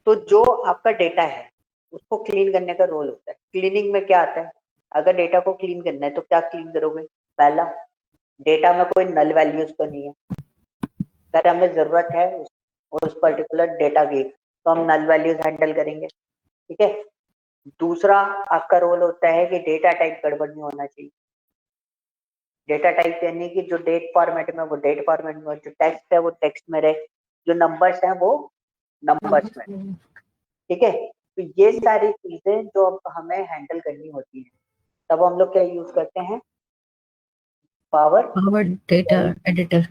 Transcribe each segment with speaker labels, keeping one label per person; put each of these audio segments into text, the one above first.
Speaker 1: तो जो आपका डेटा है उसको क्लीन करने का रोल होता है। क्लीनिंग में क्या आता है, अगर डेटा को क्लीन करना है तो क्या क्लीन करोगे? पहला, डेटा में कोई नल वैल्यूज तो नहीं है। अगर हमें जरूरत है उस पर्टिकुलर डेटा की तो हम नल वैल्यूज हैंडल करेंगे, ठीक है। दूसरा आपका रोल होता है कि डेटा टाइप गड़बड़ नहीं होना चाहिए। डेटा टाइप यानी कि जो डेट फॉर्मेट में वो डेट फॉर्मेट में, जो टेक्स्ट है वो टेक्स्ट में रहे, जो नंबर्स हैं वो नंबर्स में, ठीक है। तो ये सारी चीजें जो अब हमें हैंडल करनी होती है, तब हम लोग क्या यूज करते हैं? Power
Speaker 2: data editor.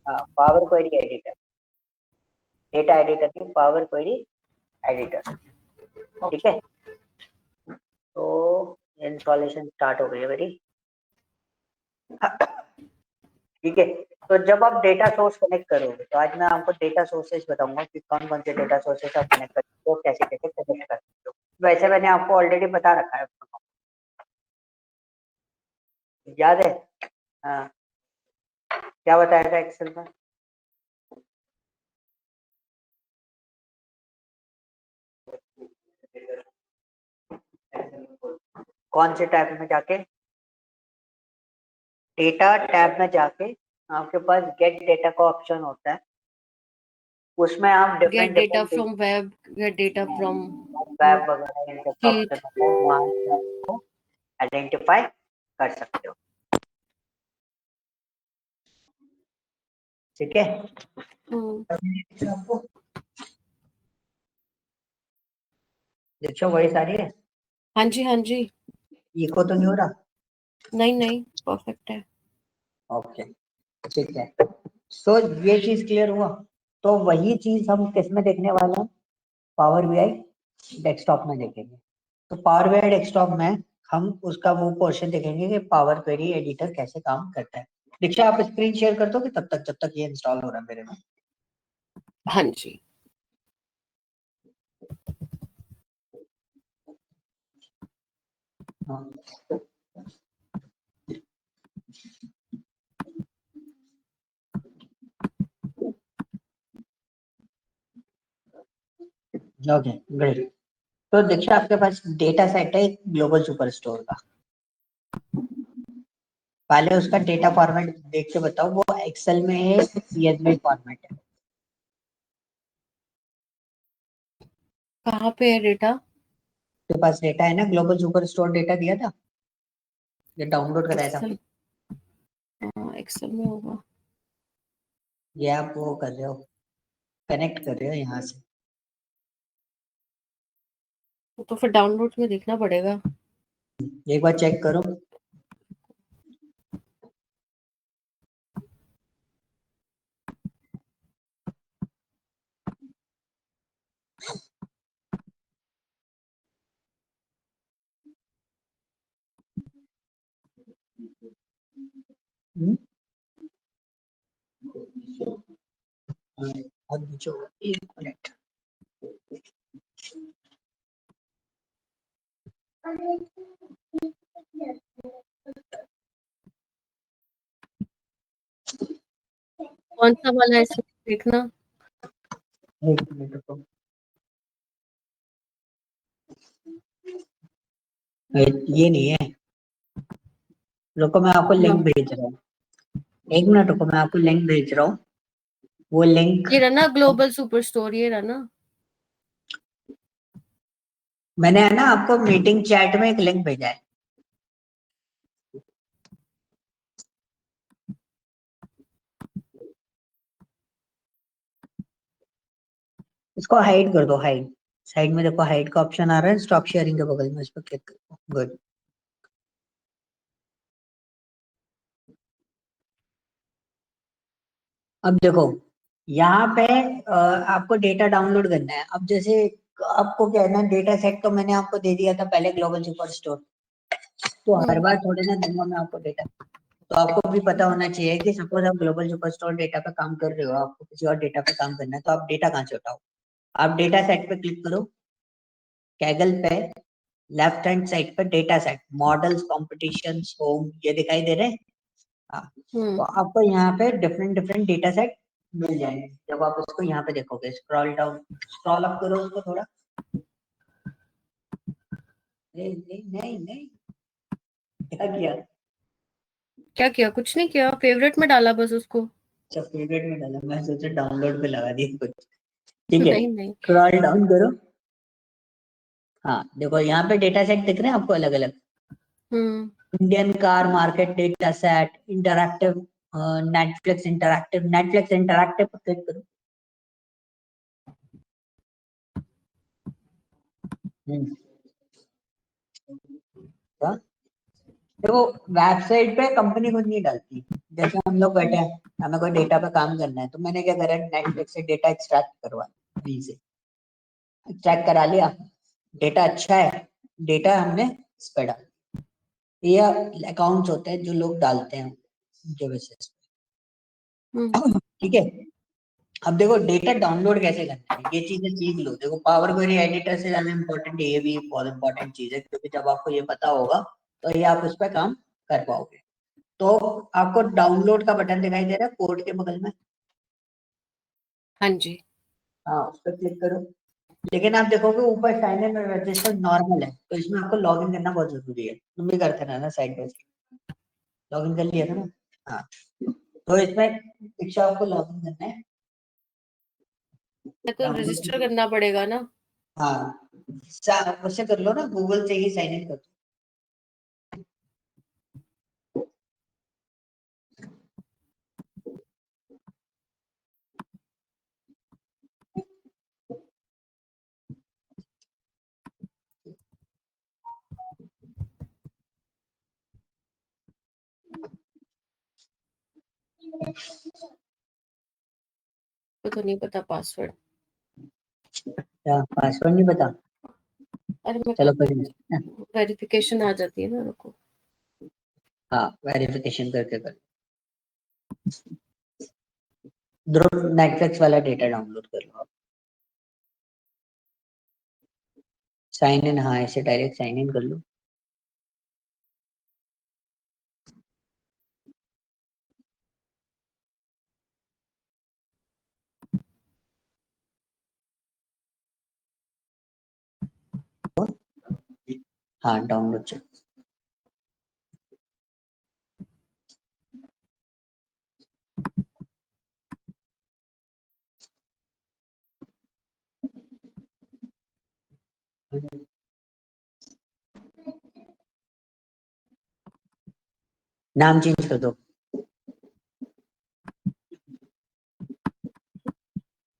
Speaker 1: Power query editor, data editor की पावर क्वेरी एडिटर, ठीक है। तो इंस्टॉलेशन स्टार्ट हो गई है मेरी, ठीक है। तो जब आप डेटा सोर्स कनेक्ट करोगे, तो आज मैं आपको डेटा सोर्सेज बताऊंगा कि कौन कौन से डेटा सोर्सेज आप कनेक्ट कर सकते हो, कैसे कैसे कनेक्ट कर सकते हो। वैसे मैंने आपको ऑलरेडी बता रखा है, याद है? हाँ, क्या बताया था एक्सेल में? कौन से टैब में जाके? डेटा टैब में जाके आपके पास गेट डेटा का ऑप्शन होता है, उसमें आप
Speaker 2: get
Speaker 1: different
Speaker 2: data
Speaker 1: different
Speaker 2: from web, gate data from
Speaker 1: web वगैरह इन सब ऑप्शन
Speaker 2: शीट।
Speaker 1: होता है, वहां से आपको आइडेंटिफाई कर सकते हो, ठीक है। आपको देखो वही सारी है,
Speaker 2: हाँ जी, हाँ जी।
Speaker 1: इको तो नहीं हो रहा?
Speaker 2: नहीं नहीं, परफेक्ट है।
Speaker 1: ओके, ठीक है। सो ये चीज क्लियर हुआ। तो वही चीज हम किस में देखने वाले हैं? पावर बीआई डेस्कटॉप में देखेंगे। तो पावर बीआई डेस्कटॉप में हम उसका वो पोर्शन देखेंगे कि पावर क्वेरी एडिटर कैसे काम करता है। दीक्षा आप स्क्रीन शेयर कर दो कि तब तक जब तक ये इंस्टॉल हो रहा है मेरे में।
Speaker 2: हाँ जी।
Speaker 1: हाँ, ओके ग्रेट। तो देखिए आपके पास डेटा सेट है एक ग्लोबल सुपरस्टोर का। पहले उसका डेटा फॉर्मेट देख के बताओ, वो एक्सेल में है, सीएसवी फॉर्मेट है।
Speaker 2: कहाँ पे है डेटा?
Speaker 1: आपके पास डेटा है ना, ग्लोबल सुपरस्टोर डेटा दिया था, ये डाउनलोड कराया था।
Speaker 2: एक्सेल। हाँ, एक्सेल में होगा।
Speaker 1: ये आप वो कर रहे हो, कनेक्ट कर रहे हो यहाँ से।
Speaker 2: तो फिर डाउनलोड में देखना पड़ेगा।
Speaker 1: एक बार चेक करो। अब नीचे होगा, एक मिनट।
Speaker 2: कौन सा वाला है इसमें देखना?
Speaker 1: एक मिनट रुको, ये नहीं है। रुको मैं आपको लिंक
Speaker 2: हाँ,
Speaker 1: भेज रहा हूँ, एक मिनट रुको मैं आपको लिंक भेज रहा हूँ, वो लिंक।
Speaker 2: ये रहा ना ग्लोबल सुपर स्टोर, ये रहा ना।
Speaker 1: मैंने है ना आपको मीटिंग चैट में एक लिंक भेजा है, इसको हाइड कर दो, हाइड। साइड में देखो हाइड का ऑप्शन आ रहा है, स्टॉप शेयरिंग के बगल में, इस पर क्लिक करो। गुड। अब देखो यहाँ पे आपको डेटा डाउनलोड करना है। अब जैसे आपको क्या है ना, डेटा सेट तो मैंने आपको दे दिया था पहले ग्लोबल सुपर स्टोर, तो हर बार थोड़े ना दूंगा मैं आपको डेटा। तो आपको भी पता होना चाहिए कि सपोज आप ग्लोबल सुपर स्टोर डेटा पे काम कर रहे हो, आपको किसी और डेटा पे काम करना है, तो आप डेटा कहाँ से उठाओ? आप डेटा सेट पे क्लिक करो, कैगल पे, लेफ्ट हैंड साइड पे data set, models, competition, home, ये दिखाई दे रहे हैं। हाँ, तो
Speaker 2: हम्म।
Speaker 1: आपको यहाँ पे डिफरेंट डिफरेंट डेटा सेट मिल जाएंगे। जब आप उसको यहाँ पे देखोगे, स्क्रॉल डाउन, स्क्रॉल अप करो उसको थोड़ा। नहीं नहीं नहीं नहीं, क्या किया?
Speaker 2: क्या किया? कुछ नहीं किया, फेवरेट में डाला बस उसको।
Speaker 1: अच्छा फेवरेट में डाला, मैं सोचा डाउनलोड पे लगा दिया कुछ। ठीक है,
Speaker 2: नहीं नहीं।
Speaker 1: स्क्रॉल डाउन करो। हाँ देखो यहाँ पे डेटा सेट दिख रहे हैं आपको अलग अलग।
Speaker 2: हम्म।
Speaker 1: Indian car market data set, interactive, Netflix interactive पर क्लिक करो। क्या? देखो वेबसाइट पे कंपनी खुद नहीं डालती। जैसे हम लोग बैठे हैं, हमें कोई डेटा पे काम करना है, तो मैंने क्या करा, नेटफ्लिक्स से डेटा एक्सट्रैक्ट करवा, कहीं से एक्सट्रैक्ट करा लिया, डेटा अच्छा है, डेटा हमने इस पे डाल, ये अकाउंट्स होते हैं जो लोग डालते हैं उनके बेसिस
Speaker 2: हम्म।
Speaker 1: पे। ठीक है, अब देखो डेटा डाउनलोड कैसे करना है, ये चीजें सीख लो। देखो पावर क्वेरी एडिटर से ज्यादा इंपॉर्टेंट ये भी बहुत इंपॉर्टेंट चीज है, क्योंकि जब आपको ये पता होगा तो ये आप उस पर काम कर पाओगे। तो आपको डाउनलोड का बटन दिखाई दे रहा है कोड के बगल में,
Speaker 2: हाँ जी।
Speaker 1: हाँ उस पर क्लिक करो। लेकिन आप देखोगे ऊपर साइन इन और रजिस्टर नॉर्मल है, तो इसमें आपको लॉग इन करना बहुत जरूरी है। तुम भी करते ना side by side, log in कर लिया था ना? हाँ, तो इसमें शिक्षा आपको लॉग इन करना है।
Speaker 2: मैं तो रजिस्टर
Speaker 1: डाउनलोड,
Speaker 2: करना पड़ेगा ना?
Speaker 1: हाँ उससे कर लो ना, गूगल से ही साइन इन कर
Speaker 2: तो नहीं पता पासवर्ड।
Speaker 1: दो। पासवर्ड नहीं पता?
Speaker 2: अरे मैं
Speaker 1: चलो फिर,
Speaker 2: वेरिफिकेशन आ जाती है ना, रुको।
Speaker 1: हाँ वेरिफिकेशन करके कर। ध्रुव नेटफ्लिक्स वाला डेटा डाउनलोड कर लो आप। साइन इन, हाँ ऐसे डायरेक्ट साइन इन कर लो। हाँ डाउनलोड चल। नाम चेंज कर दो।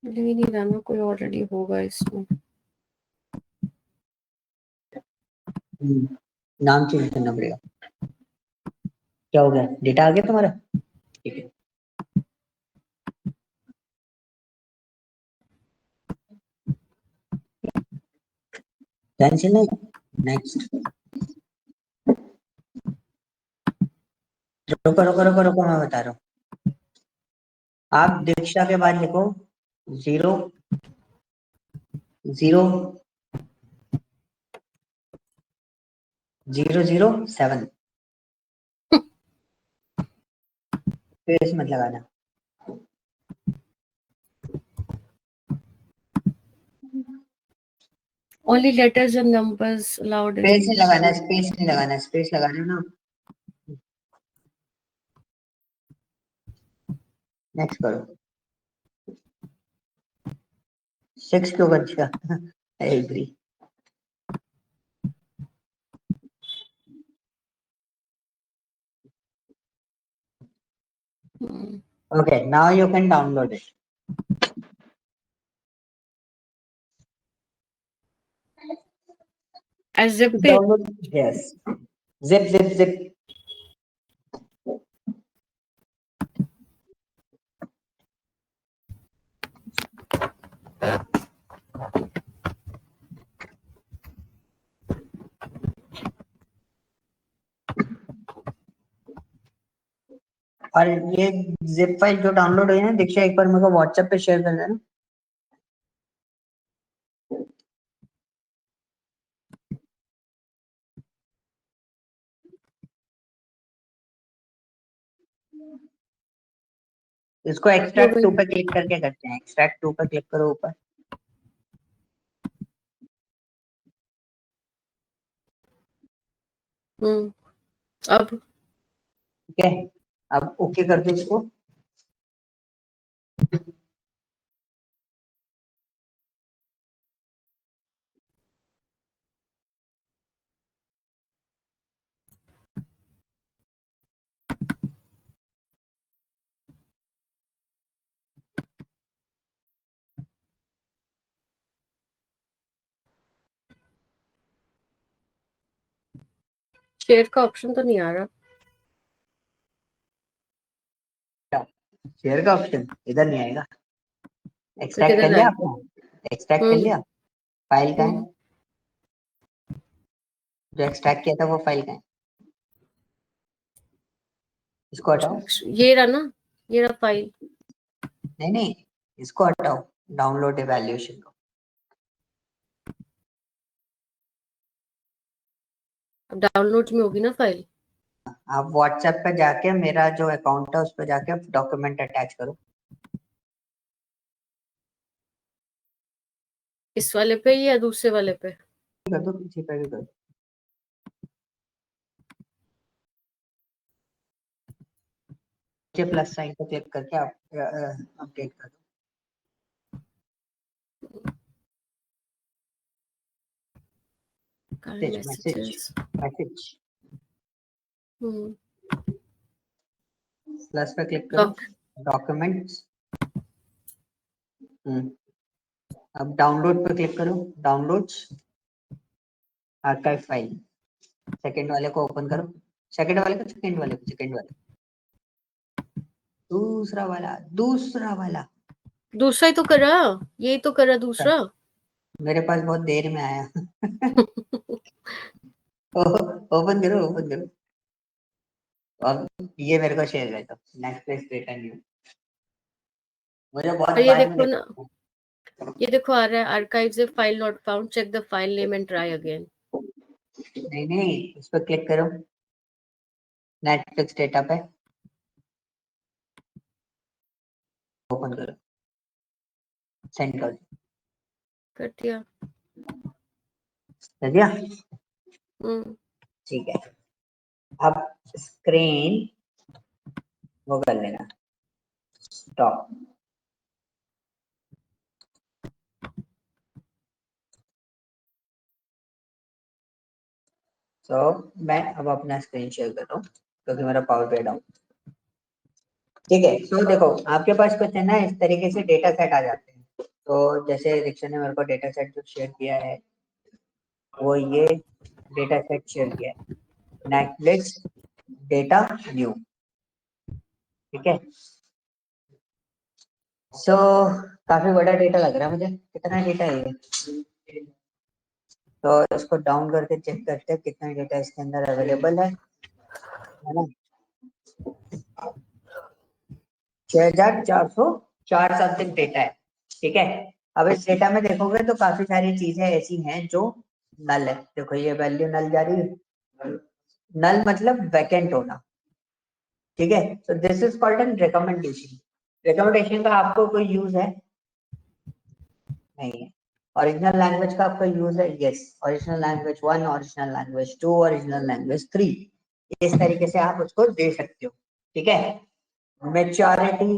Speaker 2: मिल ही नहीं रहा ना, कोई ऑलरेडी होगा इसमें।
Speaker 1: नाम चेंज करना पड़ेगा। क्या हो गया, डेटा आ गया तुम्हारा? ठीक है, टेंशन नहीं, नेक्स्ट। रुको रुको रुको रुको, मैं बता रहा हूँ। आप दीक्षा के बाद लिखो 00007, स्पेस मत लगाना।
Speaker 2: Only letters and numbers allowed in
Speaker 1: space नहीं लगाना,
Speaker 2: दिस।
Speaker 1: स्पेस नहीं लगाना, स्पेस लगा रहे हो ना? नेक्स्ट करो। 6 क्यों कर दिया? Agree. Okay, now you can download it.
Speaker 2: As zip पे।
Speaker 1: Download, yes. Zip, zip, zip. और ये जिप फाइल जो डाउनलोड हुई है ना दीक्षा, एक बार मेरे को व्हाट्सएप पे शेयर कर देना। इसको एक्सट्रैक्ट टू पे क्लिक करके करते हैं। एक्सट्रैक्ट टू पे क्लिक करो ऊपर।
Speaker 2: अब
Speaker 1: ठीक है, अब ओके कर दो इसको।
Speaker 2: शेयर का ऑप्शन तो नहीं आ रहा।
Speaker 1: शेयर का ऑप्शन इधर नहीं आएगा।
Speaker 2: तो
Speaker 1: एक्सट्रैक्ट कर
Speaker 2: किधर
Speaker 1: लिया
Speaker 2: आएगा?
Speaker 1: आपने? एक्सट्रैक्ट कर
Speaker 2: हम्म
Speaker 1: लिया? फाइल का है,
Speaker 2: हम्म
Speaker 1: जो एक्सट्रैक्ट किया था वो फाइल का है। इसको हटाओ।
Speaker 2: ये रहा ना, ये रहा फाइल।
Speaker 1: नहीं नहीं, इसको हटाओ, डाउनलोड इवैल्यूएशन को।
Speaker 2: अब डाउनलोड में होगी ना फाइल।
Speaker 1: आप व्हाट्सएप पे जाके मेरा जो अकाउंट है उस पर जाके डॉक्यूमेंट अटैच करो।
Speaker 2: इस वाले पे या दूसरे वाले पे?
Speaker 1: कर दो, पीछे पे भी कर दो। प्लस साइन पे क्लिक करके आप अपडेट कर दो। Message
Speaker 2: messages.
Speaker 1: Message
Speaker 2: hmm
Speaker 1: plus पे क्लिक करो।
Speaker 2: Doc
Speaker 1: documents. अब डाउनलोड पे क्लिक करो। Downloads, archive file. सेकंड वाले को ओपन करो। सेकंड वाले को, सेकंड वाले को, सेकंड वाले, दूसरा वाला, दूसरा वाला।
Speaker 2: दूसरा ही तो करा, यही तो करा दूसरा।
Speaker 1: मेरे पास बहुत देर में आया। ओपन करो, ओपन करो। अब ये मेरे को शेयर कर दो। Next page data new. मुझे
Speaker 2: और
Speaker 1: बहुत
Speaker 2: ये
Speaker 1: बाद में
Speaker 2: देखो ना,
Speaker 1: देखना
Speaker 2: ये देखो आ रहा है archives file not found, check the file name and try again.
Speaker 1: है। नहीं नहीं, उस पर क्लिक करो, नेटफ्लिक्स डेटा पे ओपन करो, सेंड कर
Speaker 2: कर दिया।
Speaker 1: दिया।
Speaker 2: हम्म
Speaker 1: ठीक है, अब स्क्रीन वो कर लेना, स्टॉप। तो मैं अब अपना स्क्रीन शेयर कर रहा हूँ क्योंकि मेरा पावर पे डाउन। ठीक है, तो देखो आपके पास कुछ है ना, इस तरीके से डेटा सेट आ जाते हैं। तो जैसे दीक्षा ने मेरे को डेटा सेट जो शेयर किया है वो ये डेटा सेट शेयर किया है, नेटफ्लिक्स डेटा न्यू। ठीक है, सो काफी बड़ा डेटा लग रहा है मुझे। कितना डेटा है ये? तो इसको डाउन करके चेक करते हैं कितना डेटा इसके अंदर अवेलेबल है ना। 6404 समथिंग डेटा है। ठीक है, अब इस डेटा में देखोगे तो काफी सारी चीजें ऐसी हैं जो नल है। देखो ये वैल्यू नल जा रही है। नल मतलब वैकेंट होना। ठीक है, तो this is called an recommendation. Recommendation का आपको कोई यूज है? नहीं है। ओरिजिनल लैंग्वेज का आपका यूज है? Yes. Original language 1, original language 2, original language 3, इस तरीके से आप उसको दे सकते हो। ठीक है, मेच्योरिटी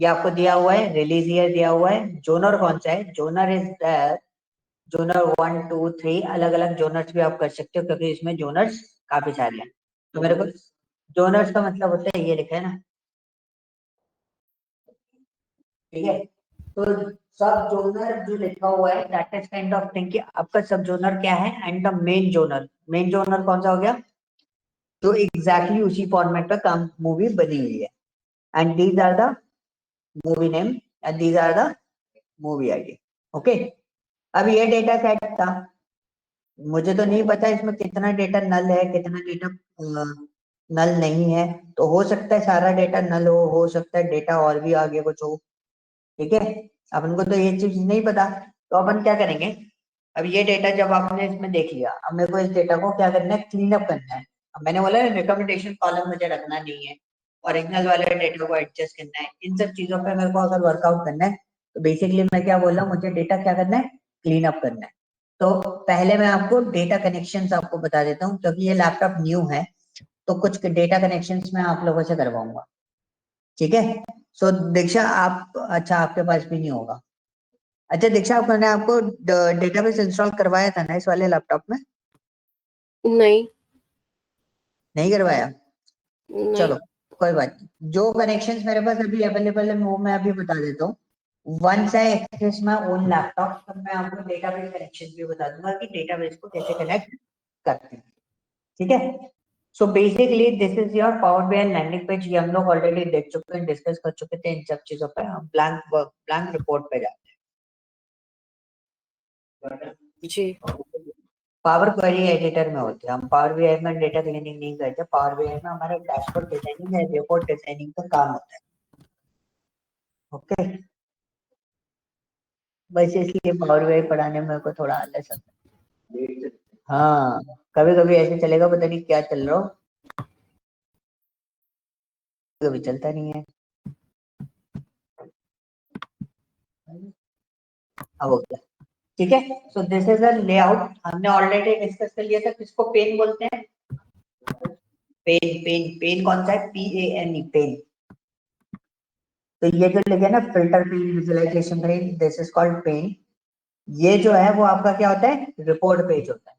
Speaker 1: ये आपको दिया हुआ है, रिलीज ईयर दिया हुआ है, जोनर कौन सा है, जोनर इज जोनर 1 2 3, अलग अलग जोनर्स भी आप कर सकते हो क्योंकि इसमें जोनर्स काफी सारे हैं। तो मेरे को जोनर्स का मतलब होता है ये लिखा है ना। ठीक है, तो सब जोनर जो लिखा हुआ है that is kind of thing कि आपका सब जोनर क्या है and the main genre. Main genre कौन सा हो गया? तो एग्जैक्टली उसी फॉर्मेट पे काम मूवी बनी हुई है। And these are the movie name and these are the movie ID. Okay, अब ये डेटा सेट था, मुझे तो नहीं पता इसमें कितना डेटा नल है कितना डेटा नल नहीं है। तो हो सकता है सारा डेटा नल हो सकता है डेटा और भी आगे कुछ हो। ठीक है, अपन को तो ये चीज नहीं पता। तो अपन क्या करेंगे, अब ये डेटा जब आपने इसमें देख लिया, अब मेरे को इस डेटा को क्या करना है, क्लीन अप करना है। अब मैंने बोला रिकमेंडेशन कॉलम मुझे रखना नहीं है, ओरिजिनल वाले डेटा को एडजस्ट करना है, इन सब चीजों पे मेरे को अगर वर्कआउट करना है तो बेसिकली मैं क्या बोल रहा हूँ, मुझे डेटा क्या करना है, क्लीन अप करना है। तो पहले मैं आपको डेटा कनेक्शंस आपको बता देता हूँ, क्योंकि ये लैपटॉप न्यू है तो कुछ डेटा कनेक्शंस मैं आप लोगों से करवाऊंगा, ठीक है। सो दीक्षा आप, अच्छा आपके पास भी नहीं होगा। अच्छा दीक्षा, मैंने आपको डेटाबेस इंस्टॉल करवाया था ना इस वाले लैपटॉप में?
Speaker 2: नहीं
Speaker 1: नहीं करवाया?
Speaker 2: नहीं।
Speaker 1: चलो कोई बात नहीं, जो कनेक्शंस मेरे पास अभी अवेलेबल है वो मैं अभी बता देता हूँ। Once I access my own laptop तब मैं आपको डेटाबेस कनेक्शन भी बता दूंगा कि डेटाबेस को कैसे कनेक्ट करते हैं, ठीक है। So basically this is your power BI landing page, ये हम लोग ऑलरेडी देख चुके हैं, डिस्कस कर चुके थे इन सब चीजों पे। हम ब्लैंक रिपोर्ट पे जाते
Speaker 2: जी
Speaker 1: हैं। पावर क्वेरी एडिटर में होते हैं हम, पावर बीआई में डेटा क्लीनिंग नहीं करते, पावर बीआई में हमारा डैशबोर्ड डिजाइनिंग या रिपोर्ट डिजाइनिंग का काम होता है, ओके। बस इसलिए पावर बीआई पढ़ाने में को थोड़ा आलस आता है। हाँ, कभी कभी ऐसे चलेगा, पता नहीं क्या चल रहा हो, कभी चलता नहीं है। अब हो गया, ठीक है। So this is a layout, हमने ऑलरेडी डिस्कस कर लिया था, किसको पेन बोलते हैं? पेन, पेन, पेन कौन सा है? PANE, pane. तो ये जो लिखे ना, filter pane, visualisation pane, this is called pane. ये जो है वो आपका क्या होता है? रिपोर्ट पेज होता है,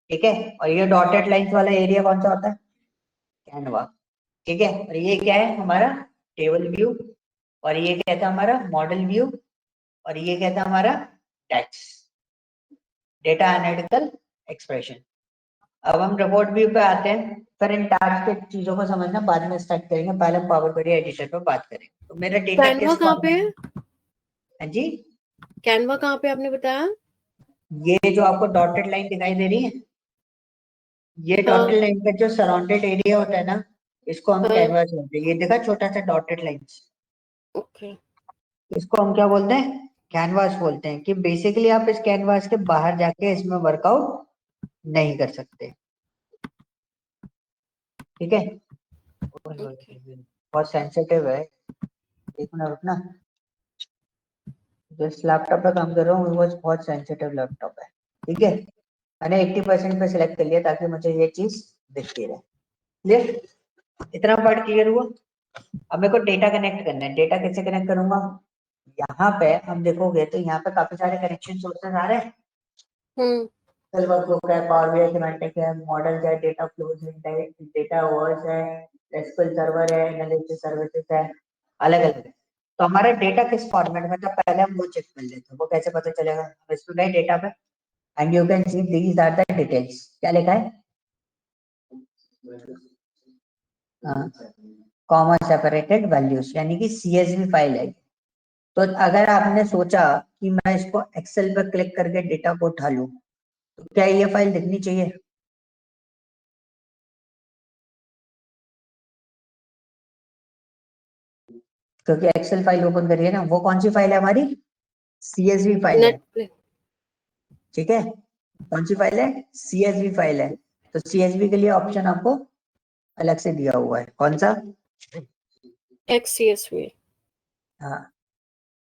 Speaker 1: ठीक है। और ये डॉटेड लाइंस वाला एरिया कौन सा होता है? कैनवा, ठीक है। और ये क्या है हमारा? Table view. और ये क्या था हमारा? Model view. और ये क्या था हमारा? Text, data analytical expression. अब हम रिपोर्ट व्यू पे आते हैं, फिर इन टास्क के चीजों को समझना बाद में स्टार्ट करेंगे, पहले हम पावर क्वेरी एडिटर पे बात करेंगे। तो मेरा डेटा
Speaker 2: कैनवा
Speaker 1: किस
Speaker 2: कहाँ पे
Speaker 1: फॉर्मेट
Speaker 2: है?
Speaker 1: में? हाँ जी,
Speaker 2: कैनवा कहाँ पे आपने बताया?
Speaker 1: ये जो आपको डॉटेड लाइन दिखाई दे रही है, ये
Speaker 2: हाँ
Speaker 1: डॉटेड लाइन का जो सराउंडेड एरिया होता है ना, इसको हम
Speaker 2: हाँ।
Speaker 1: कैनवास बोलते हैं। ये देखा छोटा सा डॉटेड लाइंस,
Speaker 2: ओके
Speaker 1: इसको हम क्या बोलते हैं? कैनवास बोलते हैं। कि बेसिकली आप इस कैनवास के बाहर जाके इसमें वर्कआउट नहीं कर सकते, ठीक है।
Speaker 2: ओके।
Speaker 1: बहुत सेंसिटिव है, एक मिनट रुकना। जिस लैपटॉप पे काम कर रहा हूँ वो बहुत सेंसिटिव लैपटॉप है, ठीक है। मैंने 80% पे सिलेक्ट कर लिया ताकि मुझे ये चीज दिखती रहे, क्लियर? इतना पार्ट क्लियर हुआ। अब मेरे को डेटा कनेक्ट करना है, डेटा कैसे कनेक्ट करूंगा? यहाँ पे हम देखोगे तो यहाँ पे काफी सारे कनेक्शन सोर्सेस आ रहे हैं।
Speaker 2: हम्म।
Speaker 1: वर्कबुक है, पावर बीआई सिमेंटिक है, मॉडल्स है, डेटा फ्लोज है, डेटा वर्स है, एसक्यूएल सर्वर है, एनालिसिस सर्विसेज है, अलग अलग है। तो हमारा डेटा किस फॉर्मेट में था पहले हम वो चेक कर लेते हैं। वो कैसे पता चलेगा? हम इसमें गए डेटा पे, and you can see these are the details. क्या लिखा है? कॉमा सेपरेटेड वैल्यूज, यानी कि CSV फाइल है। तो अगर आपने सोचा कि मैं इसको एक्सेल पर क्लिक करके डेटा को उठा लूं, तो क्या ये फाइल दिखनी चाहिए? क्योंकि एक्सेल फाइल ओपन करिए ना, वो कौन सी फाइल है हमारी? CSV फाइल है,
Speaker 2: नेट।
Speaker 1: ठीक है। कौन सी फाइल है? CSV फाइल है। तो CSV के लिए ऑप्शन आपको अलग से दिया हुआ है, कौन सा?
Speaker 2: XCSV।
Speaker 1: हाँ,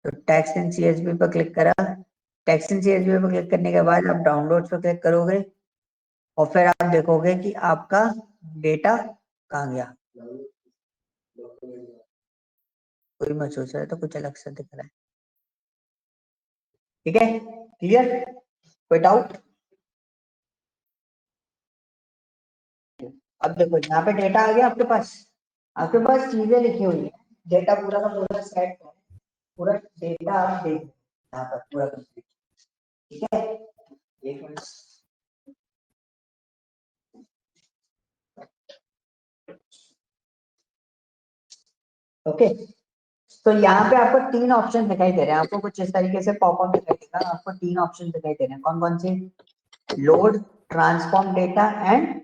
Speaker 1: तो टेक्स्ट इन CSV पर क्लिक करा। टेक्स्ट इन CSV पर क्लिक करने के बाद आप डाउनलोड्स पर क्लिक करोगे, और फिर आप देखोगे कि आपका डेटा कहाँ गया। कोई मत सोच रहा है तो कुछ अलग से दिख रहा है, ठीक है। क्लियर? कोई डाउट? अब देखो यहाँ पे डेटा आ गया आपके पास, आपके पास चीजें लिखी हुई है, डेटा पूरा का पूरा सेट है, पूरा डेटा आप देख यहाँ पर पूरा complete, ठीक है। एक मिनट, ओके। तो यहाँ पे आपको तीन ऑप्शन दिखाई दे रहे हैं, आपको कुछ इस तरीके से पॉपअप दिखाई देगा, आपको तीन ऑप्शन दिखाई दे रहे हैं, कौन कौन से? Load, transform data and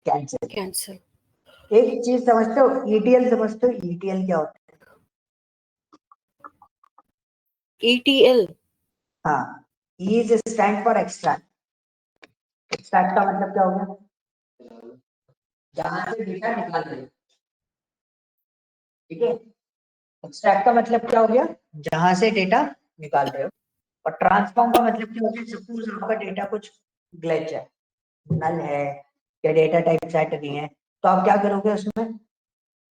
Speaker 1: cancel.
Speaker 2: Cancel.
Speaker 1: एक चीज समझते हो? ETL समझते हो? ETL क्या होता
Speaker 2: ETL।
Speaker 1: है? हाँ, E is stand for extract. Extract का मतलब क्या हो गया? जहां से डेटा निकाल रहे हो, ठीक है। एक्सट्रैक्ट का मतलब क्या हो गया, जहां से डेटा निकाल रहे हो, और ट्रांसफॉर्म का मतलब क्या हो गया, सपोज आपका डेटा कुछ ग्लिच है, नल है, या डेटा टाइप सेट नहीं है, तो आप क्या करोगे उसमें,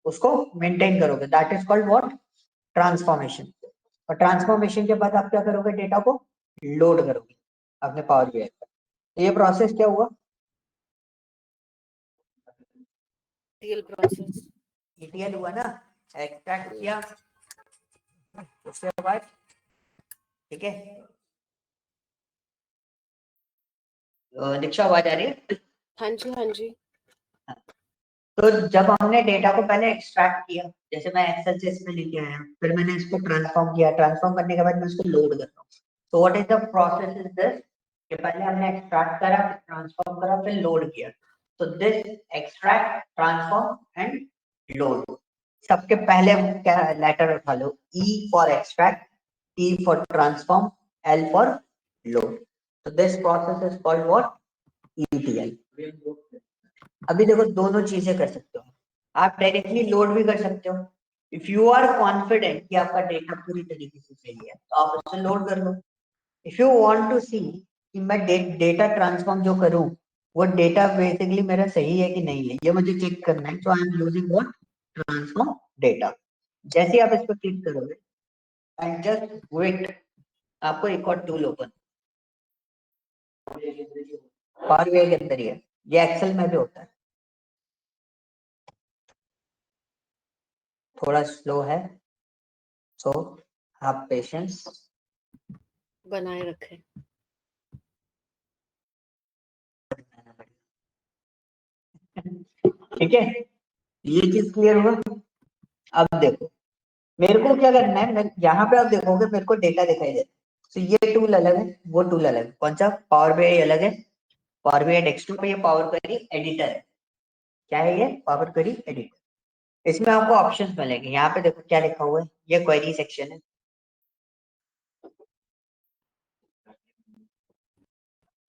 Speaker 1: उसको मेंटेन करोगे, that is called what, transformation. और ट्रांसफॉर्मेशन के बाद आप क्या करोगे, डेटा को लोड करोगे अपने पावर बीआई पर। तो ये प्रोसेस क्या हुआ,
Speaker 2: ETL प्रोसेस।
Speaker 1: ETL हुआ ना, एक्सट्रैक्ट किया, उसके बाद ठीक है। दीक्षा आवाज आ रही है?
Speaker 2: हाँ जी, हाँ जी।
Speaker 1: तो जब हमने डेटा को पहले एक्सट्रैक्ट किया, जैसे मैं एक्सेल से इसमें लेके आया, फिर मैंने इसको ट्रांसफॉर्म किया, ट्रांसफॉर्म करने के बाद मैं इसको लोड कर रहा हूँ। तो what is the process is this, कि पहले हमने एक्सट्रैक्ट करा, ट्रांसफॉर्म करा, फिर लोड किया। तो this extract, transform and load, सबके पहले क्या लेटर उठा लो, E for extract, T for transform, L for load. तो this process is called what, ETL। अभी देखो दोनों चीजें कर सकते हो, आप डायरेक्टली लोड भी कर सकते हो। इफ यू आर कॉन्फिडेंट कि आपका डेटा पूरी तरीके से सही है तो आप उससे लोड कर लो। इफ यू वांट टू सी कि मैं डेटा ट्रांसफॉर्म जो करूं वो डेटा बेसिकली मेरा सही है कि नहीं है, ये मुझे चेक करना है, तो I am using what, transform data. जैसे ही आप इस पर क्लिक करोगे एंड जस्ट वेट, आपको एक और टूल ओपन, पावर बीआई के अंदर ही है, ये एक्सेल में भी होता है, थोड़ा स्लो है, सो आप पेशेंस
Speaker 2: बनाए रखे।
Speaker 1: ठीक है, ये चीज क्लियर हुआ। अब देखो मेरे को क्या करना है, मैं यहाँ पे आप देखोगे मेरे को डेटा दिखाई दे रहा है, तो ये टूल अलग है, वो टूल अलग है, कौन सा, पावर बीआई अलग है, पावर बीआई डेस्कटॉप पे, ये पावर क्वेरी एडिटर है। क्या है ये, पावर क्वेरी एडिटर। इसमें आपको ऑप्शंस मिलेंगे, यहाँ पे देखो क्या लिखा हुआ है, ये क्वेरी सेक्शन है,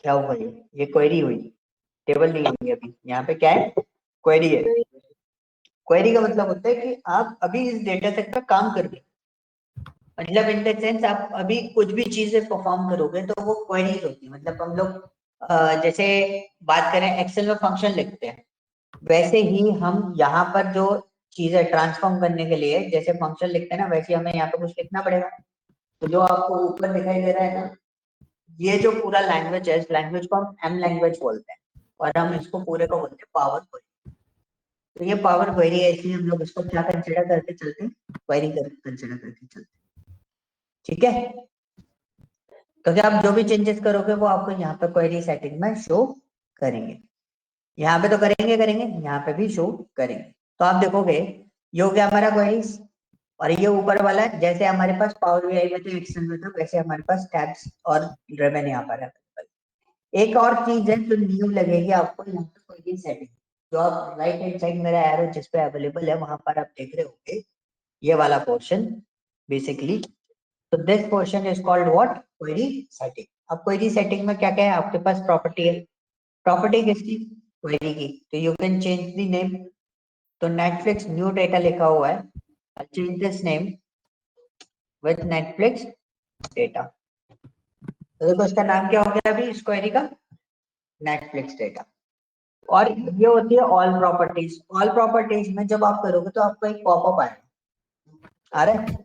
Speaker 1: क्या हुआ ये क्वेरी हुई, टेबल नहीं हुई अभी, यहाँ पे क्या है, क्वेरी है। क्वेरी का मतलब होता है कि आप अभी इस डेटा सेट पर काम कर रहे हैं, मतलब इन द सेंस आप अभी कुछ भी चीजें परफॉर्म करोगे तो वो क्वेरीज होती है। मतलब हम लोग जैसे बात करें एक्सेल में फंक्शन लिखते हैं, वैसे ही हम यहाँ पर जो चीजें ट्रांसफॉर्म करने के लिए जैसे फंक्शन लिखते हैं ना, वैसे हमें यहाँ पे कुछ लिखना पड़ेगा। तो जो आपको ऊपर दिखाई दे रहा है ना, ये जो पूरा लैंग्वेज है, इस लैंग्वेज को हम एम लैंग्वेज बोलते हैं, और हम इसको पूरे को बोलते हैं पावर क्वेरी। तो ये पावर क्वेरी है, इसलिए हम लोग इसको क्या कंसिडर करके चलते हैं, क्वेरी कंसिडर करके चलते हैं। ठीक है, क्योंकि आप जो भी चेंजेस करोगे वो आपको यहाँ पे क्वेरी सेटिंग में शो करेंगे, यहाँ पे तो करेंगे करेंगे, यहाँ पे भी शो करेंगे। तो आप देखोगे ये हो गया हमारा क्वेरीज, और ये ऊपर वाला है, जैसे हमारे पास पावर बीआई में तो एक्सेल में था, वैसे हमारे पास टैब्स और रिबन यहाँ पर है। एक और चीज है जो न्यू लगेगी आपको यहाँ पे, क्वेरी सेटिंग, जो आप राइट हैंड साइड मेरा एरो जिस पे अवेलेबल है वहां पर आप देख रहे होंगे, ये वाला पोर्शन बेसिकली। तो this portion is called what, query setting. अब क्वेरी सेटिंग में क्या क्या है आपके पास, प्रॉपर्टी है, प्रॉपर्टी किसकी, क्वेरी की, तो you can change the name. तो नेटफ्लिक्स न्यू डेटा लिखा हुआ है, change this name with Netflix data. तो देखो इसका नाम क्या हो गया अभी इस क्वेरी का, नेटफ्लिक्स डेटा। और ये होती है ऑल प्रॉपर्टीज। ऑल प्रॉपर्टीज में जब आप करोगे तो आपको एक पॉपअप आएगा, आ रहा है,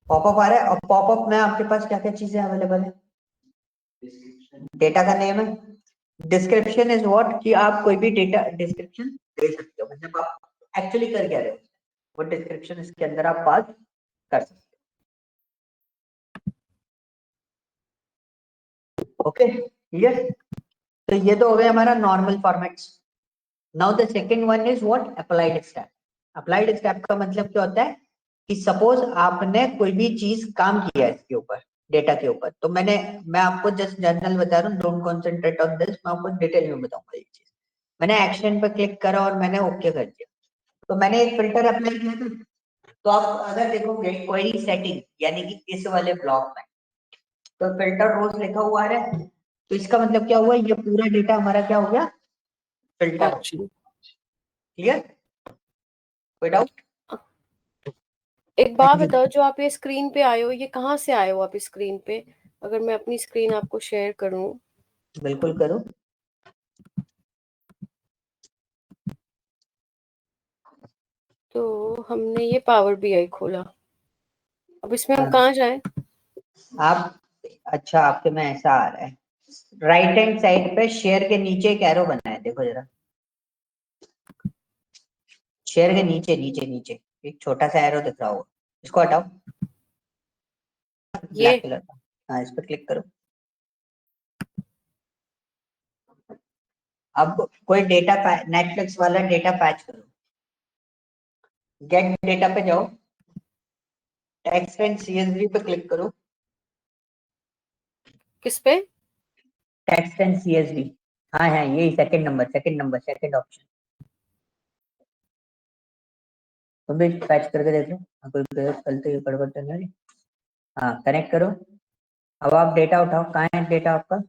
Speaker 1: पॉपअप आ रहा है, और पॉपअप में आपके पास क्या क्या चीजें अवेलेबल है, डेटा का नेम है, डिस्क्रिप्शन इज व्हाट, कि आप कोई भी डेटा डिस्क्रिप्शन दे सकते हो, मतलब आप एक्चुअली कर क्या रहे हो वो डिस्क्रिप्शन इसके अंदर आप पास कर सकते हो। ओके क्लियर, तो ये तो हो गया हमारा normal formats. Now the second one is what, applied step. Applied step का मतलब क्या होता है कि सपोज आपने कोई भी चीज काम किया है इसके ऊपर, डेटा के ऊपर, तो मैं आपको जस्ट जनरल बता रहा हूँ, डोंट कॉन्सेंट्रेट ऑन दिस, मैं आपको डिटेल में बताऊंगा ये चीज। मैंने एक्शन पर क्लिक करा और मैंने ओके कर दिया, तो मैंने एक फिल्टर अप्लाई किया था। तो आप अगर देखोगे क्वेरी सेटिंग यानी कि इस वाले ब्लॉक में, तो फिल्टर रोज लिखा हुआ है, तो इसका मतलब क्या हुआ, ये पूरा डेटा हमारा क्या हो गया, फिल्टर।
Speaker 2: अच्छा।
Speaker 1: क्लियर, कोई डाउट?
Speaker 2: एक बात बताओ, जो आप ये स्क्रीन पे आए हो, ये कहाँ से आए हो आप इस स्क्रीन पे? अगर मैं अपनी स्क्रीन आपको शेयर करूं,
Speaker 1: बिल्कुल करो।
Speaker 2: तो हमने ये पावर BI खोला, अब इसमें हम
Speaker 1: हाँ।
Speaker 2: कहाँ जाएं?
Speaker 1: आप, अच्छा आपके में ऐसा आ रहा है, राइट हैंड साइड पे शेयर के नीचे एक एरो बना है, देखो जरा, शेयर के नीचे नीचे नीचे एक छोटा सा एरो दिख रहा होगा, इसको हटाओ,
Speaker 2: ये
Speaker 1: ब्लैक कलर का। हाँ, इस पर क्लिक करो। अब कोई डेटा, नेटफ्लिक्स वाला डेटा पैच करो, गेट डेटा पे जाओ, टेक्स्ट एंड CSV पे क्लिक करो।
Speaker 2: किस पे?
Speaker 1: टेक्स्ट एंड CSV, हाँ हाँ, यही सेकंड नंबर, सेकंड ऑप्शन। तुम भी पैच करके देख लो, कोई गलती गड़बड़ तो नहीं। हाँ, कनेक्ट करो। अब आप डेटा उठाओ, कहाँ है डेटा आपका?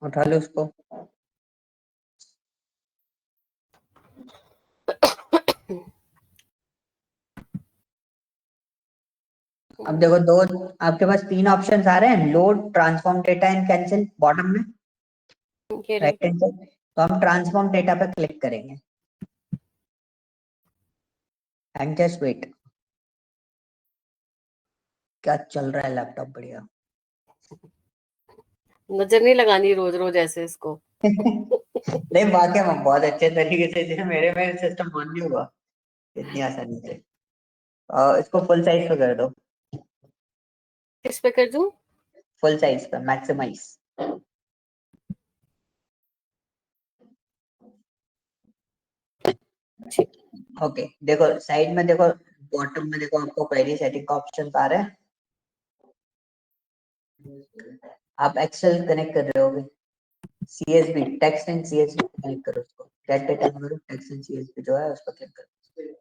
Speaker 1: उठा लो उसको। अब देखो दो, आपके पास तीन ऑप्शंस आ रहे हैं, load, transform data and cancel, bottom में
Speaker 2: ये रहे।
Speaker 1: Right hand side. तो हम ट्रांसफॉर्म डेटा पे क्लिक करेंगे एंड जस्ट वेट। क्या चल रहा है लैपटॉप? बढ़िया।
Speaker 2: नजर नहीं लगानी रोज रोज ऐसे इसको।
Speaker 1: नहीं, वाकई में बहुत अच्छे तरीके से जो है, मेरे में सिस्टम ऑन नहीं हुआ इतनी आसानी से। इसको फुल साइज पे कर दो,
Speaker 2: किस पे कर दूं?
Speaker 1: फुल साइज पे मैक्सिमाइज। ओके, देखो साइड में, देखो बॉटम में, देखो आपको क्वेरी सेटिंग का ऑप्शन आ रहा है। आप एक्सेल कनेक्ट कर रहे होगे, CSV, text and CSV connect करो उसको, गेट डेटा करो, टेक्स्ट एंड CSV जो है उस पर क्लिक करो।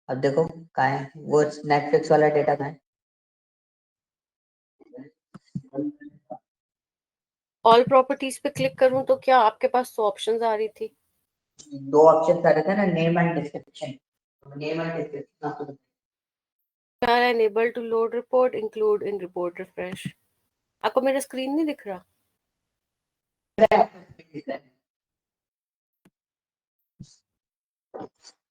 Speaker 1: अब देखो कहाँ है वो नेटफ्लिक्स वाला डेटा, कहाँ है?
Speaker 2: ऑल प्रॉपर्टीज पे क्लिक करूं तो क्या आपके पास तो ऑप्शंस आ रही थी?
Speaker 1: दो ऑप्शन आ रहे थे ना, name and description. Name and description
Speaker 2: क्या है? Enable to load report, include in report refresh. आपको मेरा स्क्रीन नहीं दिख रहा?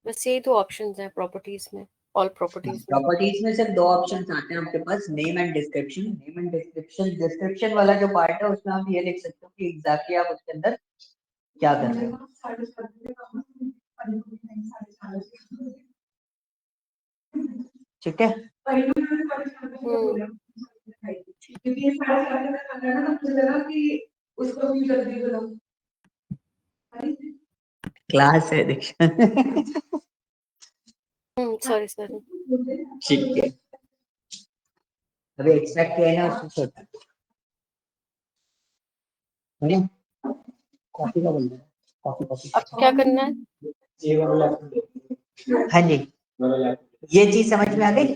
Speaker 2: बस यही तो ऑप्शंस हैं प्रॉपर्टीज में, ऑल प्रॉपर्टीज में।
Speaker 1: प्रॉपर्टीज में सिर्फ दो ऑप्शन आते हैं आपके पास, name and description. Name and description, description वाला जो पार्ट है उसमें आप ये लिख सकते हो कि एग्जैक्टली आप उसके अंदर क्या कर रहे हो। ठीक है।
Speaker 2: हम्म।
Speaker 1: क्लास है दीक्षा।
Speaker 2: Sorry sorry.
Speaker 1: ठीक है, अभी एक्सट्रैक्ट किया है ना उसमें छोटा है ना? कॉफी का बंदा है, कॉफी कॉफी।
Speaker 2: अब क्या करना है?
Speaker 1: हाँ जी, ये चीज समझ में आ गई।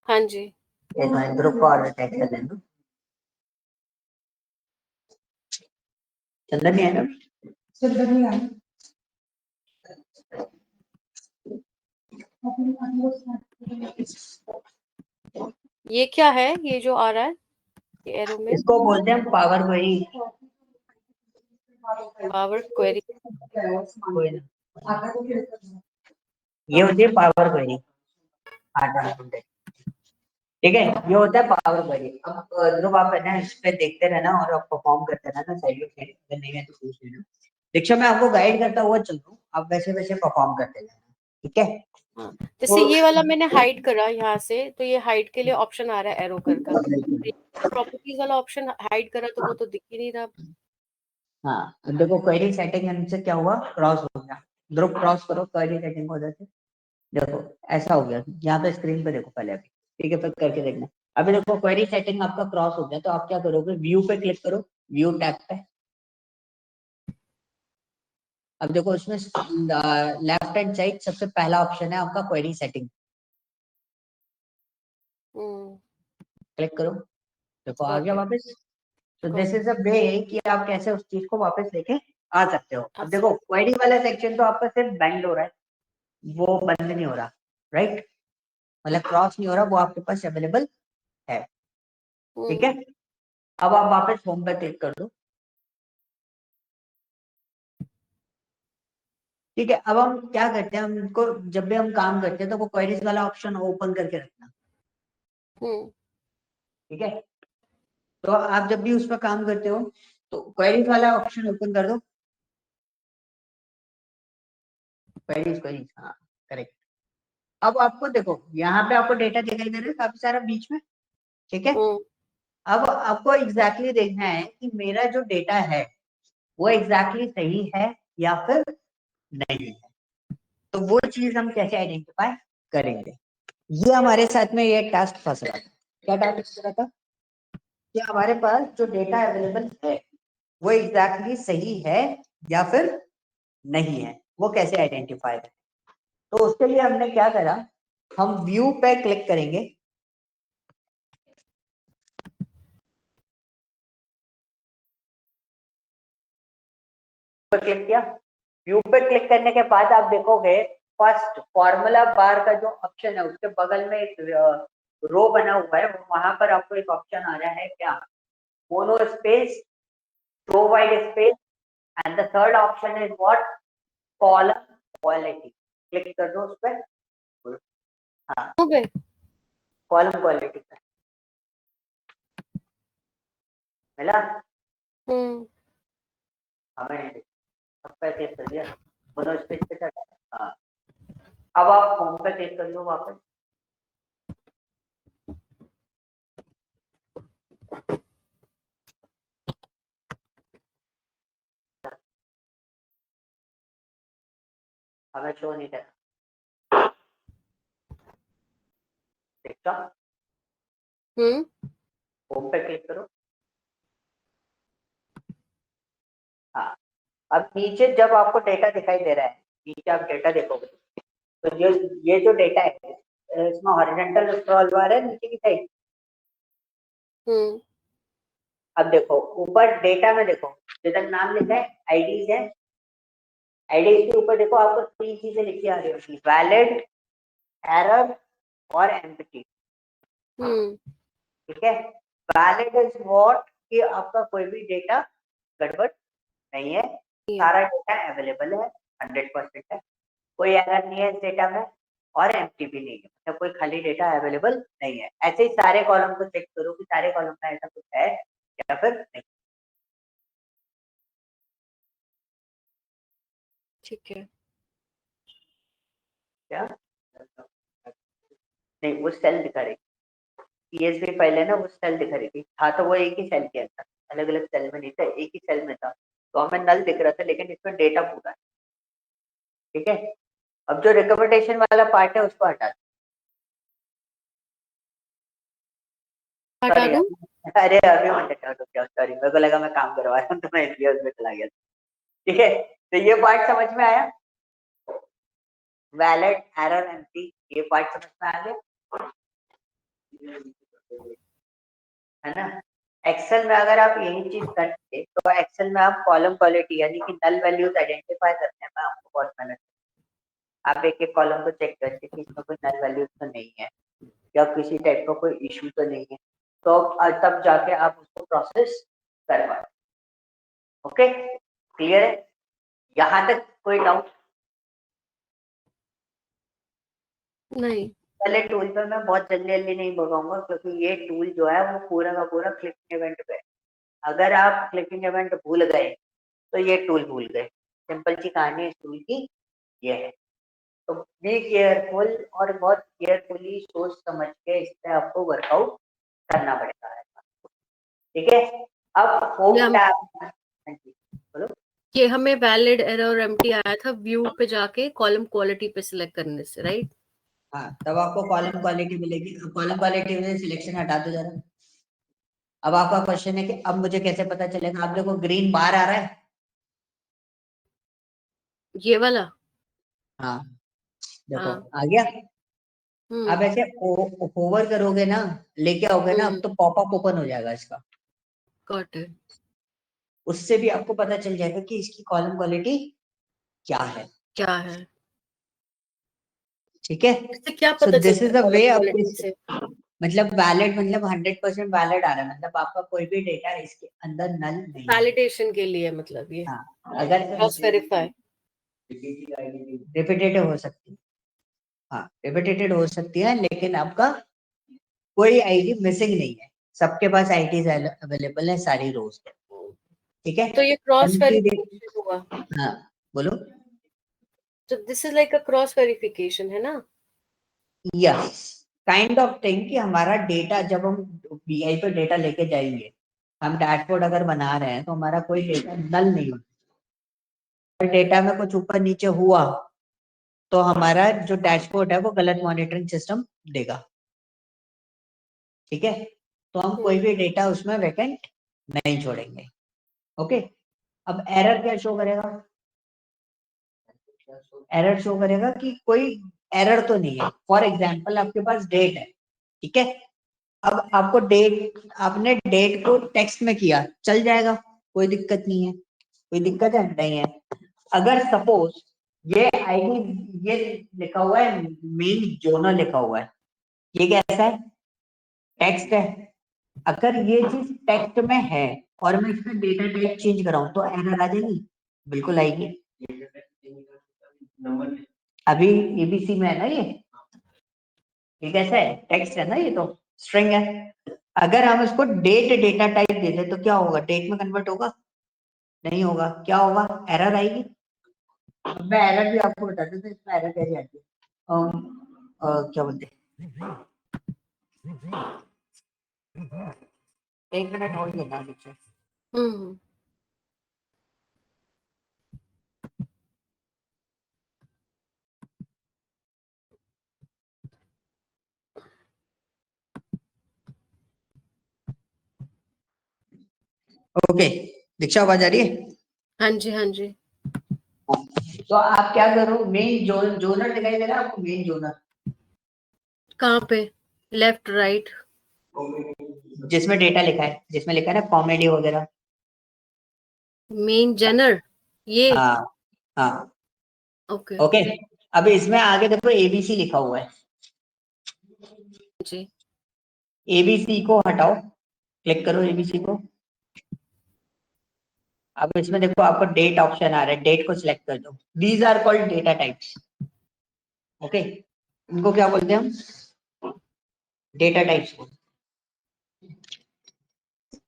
Speaker 2: हाँ जी।
Speaker 1: एक मिनट, ग्रुप को और अटैच कर लेना। चंदन नहीं है ना? चंदन नहीं है।
Speaker 2: ये क्या है ये जो आ रहा है ये एरो में?
Speaker 1: इसको बोलते हैं पावर क्वेरी।
Speaker 2: Power query.
Speaker 1: ये होती है पावर क्वेरी। ठीक है, ये होता है पावर क्वेरी। अब ध्रुव आप है ना इस पे देखते रहना और आप परफॉर्म करते रहना साइड बाय साइड, अगर नहीं है तो पूछ लेना। दीक्षा मैं आपको गाइड करता हुआ चल रहा हूँ, आप वैसे वैसे परफॉर्म करते रहना, ठीक है?
Speaker 2: हाँ, जैसे ये वाला मैंने हाइड करा यहाँ से, तो ये हाइड के लिए ऑप्शन आ रहा है एरो कर का। प्रॉपर्टीज वाला ऑप्शन हाइड करा तो वो तो दिख ही नहीं रहा।
Speaker 1: हाँ, अब देखो क्वेरी सेटिंग हमसे क्या हुआ, क्रॉस हो गया। ध्रुव क्रॉस करो क्वेरी सेटिंग हो जाती, देखो ऐसा हो गया। यहाँ पे स्क्रीन पे देखो पहले अभी, ठीक है, फिर करके देखना। अभी देखो क्वेरी सेटिंग आपका क्रॉस हो गया, तो आप क्या करोगे, व्यू पे क्लिक करो, व्यू टैब पे। अब देखो उसमें लेफ्ट हैंड साइड सबसे पहला ऑप्शन है आपका क्वेरी सेटिंग,
Speaker 2: हम्म।
Speaker 1: क्लिक करो। देखो आ
Speaker 2: हो
Speaker 1: गया
Speaker 2: गया।
Speaker 1: वापस। तो दिस इज अ वे कि आप कैसे उस चीज को वापस लेके आ सकते हो। अब देखो क्वेरी वाला सेक्शन तो आपका सिर्फ बेंड हो रहा है, वो बंद नहीं हो रहा, राइट, मतलब क्रॉस नहीं हो रहा, वो आपके पास अवेलेबल है। ठीक है, अब आप वापस होम पे क्लिक कर दो। ठीक है, अब हम क्या करते हैं, हमको जब भी हम काम करते हैं तो वो क्वेरीज वाला ऑप्शन ओपन करके रखना। ठीक है, तो आप जब भी उस पर काम करते हो तो क्वेरीज वाला ऑप्शन ओपन कर दो। क्वेरीज क्वेरीज, हाँ करेक्ट। अब आपको देखो यहाँ पे आपको डेटा दिखाई दे रहा है काफी सारा बीच में। ठीक है, अब आपको एग्जैक्टली देखना है कि मेरा जो डेटा है वो एग्जैक्टली सही है या फिर नहीं है। तो वो चीज हम कैसे आइडेंटिफाई करेंगे, ये हमारे साथ में ये टास्क फंस रहा था। क्या टास्क फंस रहा था कि हमारे पास जो डेटा अवेलेबल है वो एग्जैक्टली सही है या फिर नहीं है, वो कैसे आइडेंटिफाई करें। तो उसके लिए हमने क्या करा, हम व्यू पे क्लिक करेंगे। पर क्लिक किया, व्यू पे क्लिक करने के बाद आप देखोगे फर्स्ट फॉर्मूला बार का जो ऑप्शन है उसके बगल में एक रो बना हुआ है, वहां पर आपको एक ऑप्शन आ रहा है क्या, mono space, provide space, and the third option is what, column quality. Click कर दो उस पर। हाँ, कॉलम क्वालिटी पे मिला। हमें सब पे क्लिक कर दिया, मोनो स्पेस पे चला। हाँ, अब आप होम पे क्लिक कर लो वापस। हमें शो नहीं कर, देखा, होम पे क्लिक करो। हाँ, अब नीचे जब आपको डेटा दिखाई दे रहा है, नीचे आप डेटा देखोगे तो ये जो डेटा है इसमें हॉरिजॉन्टल स्क्रॉल बार है नीचे की साइड। अब देखो ऊपर डेटा में देखो जिधर नाम लिखा है आईडीज है, आईडीज के ऊपर देखो आपको तीन चीजें लिखी आ रही होगी, वैलिड, एरर और एम्प्टी। ठीक है, वैलिड इज व्हाट कि आपका कोई भी डेटा गड़बड़ नहीं है, सारा डेटा अवेलेबल है, 100% है, कोई एरर नहीं है इस डेटा में, और एम्प्टी भी नहीं है, मतलब कोई खाली डेटा अवेलेबल नहीं है। ऐसे ही सारे कॉलम को चेक करो कि सारे कॉलम में ऐसा कुछ है या फिर नहीं।
Speaker 2: ठीक है,
Speaker 1: क्या नहीं, वो सेल दिखा रही, CSV फाइल है ना, वो सेल दिखा रही थी, था तो वो एक ही सेल के अंदर, अलग अलग सेल में नहीं था, एक ही सेल में था, तो हमें नल दिख रहा था लेकिन इसमें डेटा पूरा है। ठीक है, अब जो रिकमेंडेशन वाला पार्ट है उसको हटा
Speaker 2: हटा
Speaker 1: सॉरी,
Speaker 2: दूं?
Speaker 1: अरे अभी मत हटा दो, क्या सॉरी, मेरे को लगा मैं काम करवा रहा हूँ तो मैं इसलिए उसमें चला गया। ठीक है, तो ये पार्ट समझ में आया, वैलिड, एरर, एम्प्टी, ये पार्ट समझ में आ गया, है ना। एक्सेल में अगर आप यही चीज करते तो एक्सेल में आप कॉलम क्वालिटी यानी कि नल वैल्यूज आइडेंटिफाई करने में आपको बहुत मेहनत, आप एक एक कॉलम को चेक करते कि इसमें कोई नल वैल्यूज तो नहीं है या किसी टाइप का कोई इश्यू तो नहीं है, तो तब जाके आप उसको प्रोसेस कर पाए। ओके, क्लियर है, यहाँ तक कोई डाउट?
Speaker 2: नहीं।
Speaker 1: पहले टूल पे मैं बहुत जल्दी जल्दी नहीं भगाऊंगा क्योंकि ये टूल जो है वो पूरा का पूरा क्लिकिंग इवेंट पे है। अगर आप क्लिकिंग इवेंट भूल गए तो ये टूल भूल गए, सिंपल सी कहानी इस टूल की ये है। तो बी केयरफुल और बहुत केयरफुली सोच समझ के इस पे आपको वर्कआउट करना पड़ेगा। ठीक है, अब होम टैब, हाँ जी बोलो।
Speaker 2: ये हमें वैलिड, एरर और एम्प्टी आया था व्यू पे जाके कॉलम क्वालिटी पे सिलेक्ट करने से, राइट?
Speaker 1: हाँ, तब आपको कॉलम क्वालिटी मिलेगी, कॉलम क्वालिटी में सिलेक्शन हटा दो जरा। अब आपका क्वेश्चन है कि अब मुझे कैसे पता चलेगा, आप देखो ग्रीन बार आ रहा है,
Speaker 2: ये वाला?
Speaker 1: हाँ देखो
Speaker 2: हाँ।
Speaker 1: आ गया। अब ऐसे होवर करोगे ना, लेके आओगे ना, अब तो पॉपअप ओपन हो जाएगा इसका।
Speaker 2: Got it.
Speaker 1: उससे भी आपको पता चल जाएगा कि इसकी कॉलम क्वालिटी क्या है। ठीक है,
Speaker 2: इससे क्या
Speaker 1: सो
Speaker 2: पता
Speaker 1: दिस इज
Speaker 2: चलता
Speaker 1: द
Speaker 2: है
Speaker 1: वे
Speaker 2: कॉलम
Speaker 1: ऑफ
Speaker 2: क्वालिटी
Speaker 1: दिस।
Speaker 2: से?
Speaker 1: मतलब वैलिड, मतलब 100% वैलिड आ रहा है, मतलब आपका कोई भी डेटा इसके अंदर नल नहीं है।
Speaker 2: वैलिडेशन के लिए मतलब ये
Speaker 1: हाँ, अगर
Speaker 2: क्रॉस वेरीफाई।
Speaker 1: रिपीटेटिव हो सकती है, हाँ रिपीटेटेड हो सकती है, लेकिन आपका कोई आईडी मिसिंग नहीं है, सबके पास आईडीज अवेलेबल है सारी रोज। ठीक है,
Speaker 2: तो ये क्रॉस
Speaker 1: एम्प्टी डे,
Speaker 2: वेरिफिकेशन हुआ।
Speaker 1: हाँ बोलो।
Speaker 2: तो this is like a cross verification, है ना?
Speaker 1: यस, काइंड ऑफ थिंग कि हमारा डेटा जब हम बीआई पे डेटा लेके जाएंगे, हम डैशबोर्ड अगर बना रहे हैं तो हमारा कोई डेटा नल नहीं होता। अगर डेटा में कुछ ऊपर नीचे हुआ तो हमारा जो डैशबोर्ड है वो गलत मॉनिटरिंग सिस्टम देगा। ठीक है, तो हम कोई भी डेटा उसमें वैकेंट नहीं छोड़ेंगे। ओके, अब एरर क्या शो करेगा? एरर शो करेगा कि कोई एरर तो नहीं है। फॉर एग्जांपल आपके पास डेट है, ठीक है, अब आपको डेट, आपने डेट को टेक्स्ट में किया, चल जाएगा, कोई दिक्कत नहीं है, कोई दिक्कत है नहीं है। अगर सपोज ये आईडी, ये लिखा हुआ है मेन जोनल लिखा हुआ है, ये कैसा है? टेक्स्ट है। अगर ये चीज टेक्स्ट में है और मैं इसका डेटा टाइप चेंज कराऊं तो एरर आ जाएगी? बिल्कुल आएगी। अभी एबीसी में है ना ये कैसा है? टेक्स्ट है ना, ये तो स्ट्रिंग है। अगर हम इसको डेट डेटा टाइप दे दें तो क्या होगा? डेट में कन्वर्ट होगा? नहीं होगा। क्या होगा? एरर आएगी। अब मैं एरर भी आपको बता देता हूँ, इसमें एरर कैसे आती है। क्या बोलते हैं, एक मिनट होल्ड करना पीछे।
Speaker 2: हम्म।
Speaker 1: ओके, दीक्षा आवाज आ रही है?
Speaker 2: हाँ जी, हाँ जी।
Speaker 1: तो आप क्या करो, मेन जोनर दिखाई दे रहा है आपको? मेन जोनर
Speaker 2: कहाँ पे? Left right?
Speaker 1: जिसमें डेटा लिखा है, जिसमें लिखा है ना कॉमेडी वगैरह।
Speaker 2: मेन जनर ये?
Speaker 1: हाँ हाँ।
Speaker 2: ओके।
Speaker 1: ओके, अब इसमें आगे देखो एबीसी लिखा हुआ है।
Speaker 2: जी।
Speaker 1: एबीसी को हटाओ, क्लिक करो एबीसी को। अब इसमें देखो आपको डेट ऑप्शन आ रहा है, डेट को सिलेक्ट कर दो। These are called data types. Okay, इनको क्या बोलते हैं हम? डेटा टाइप्स को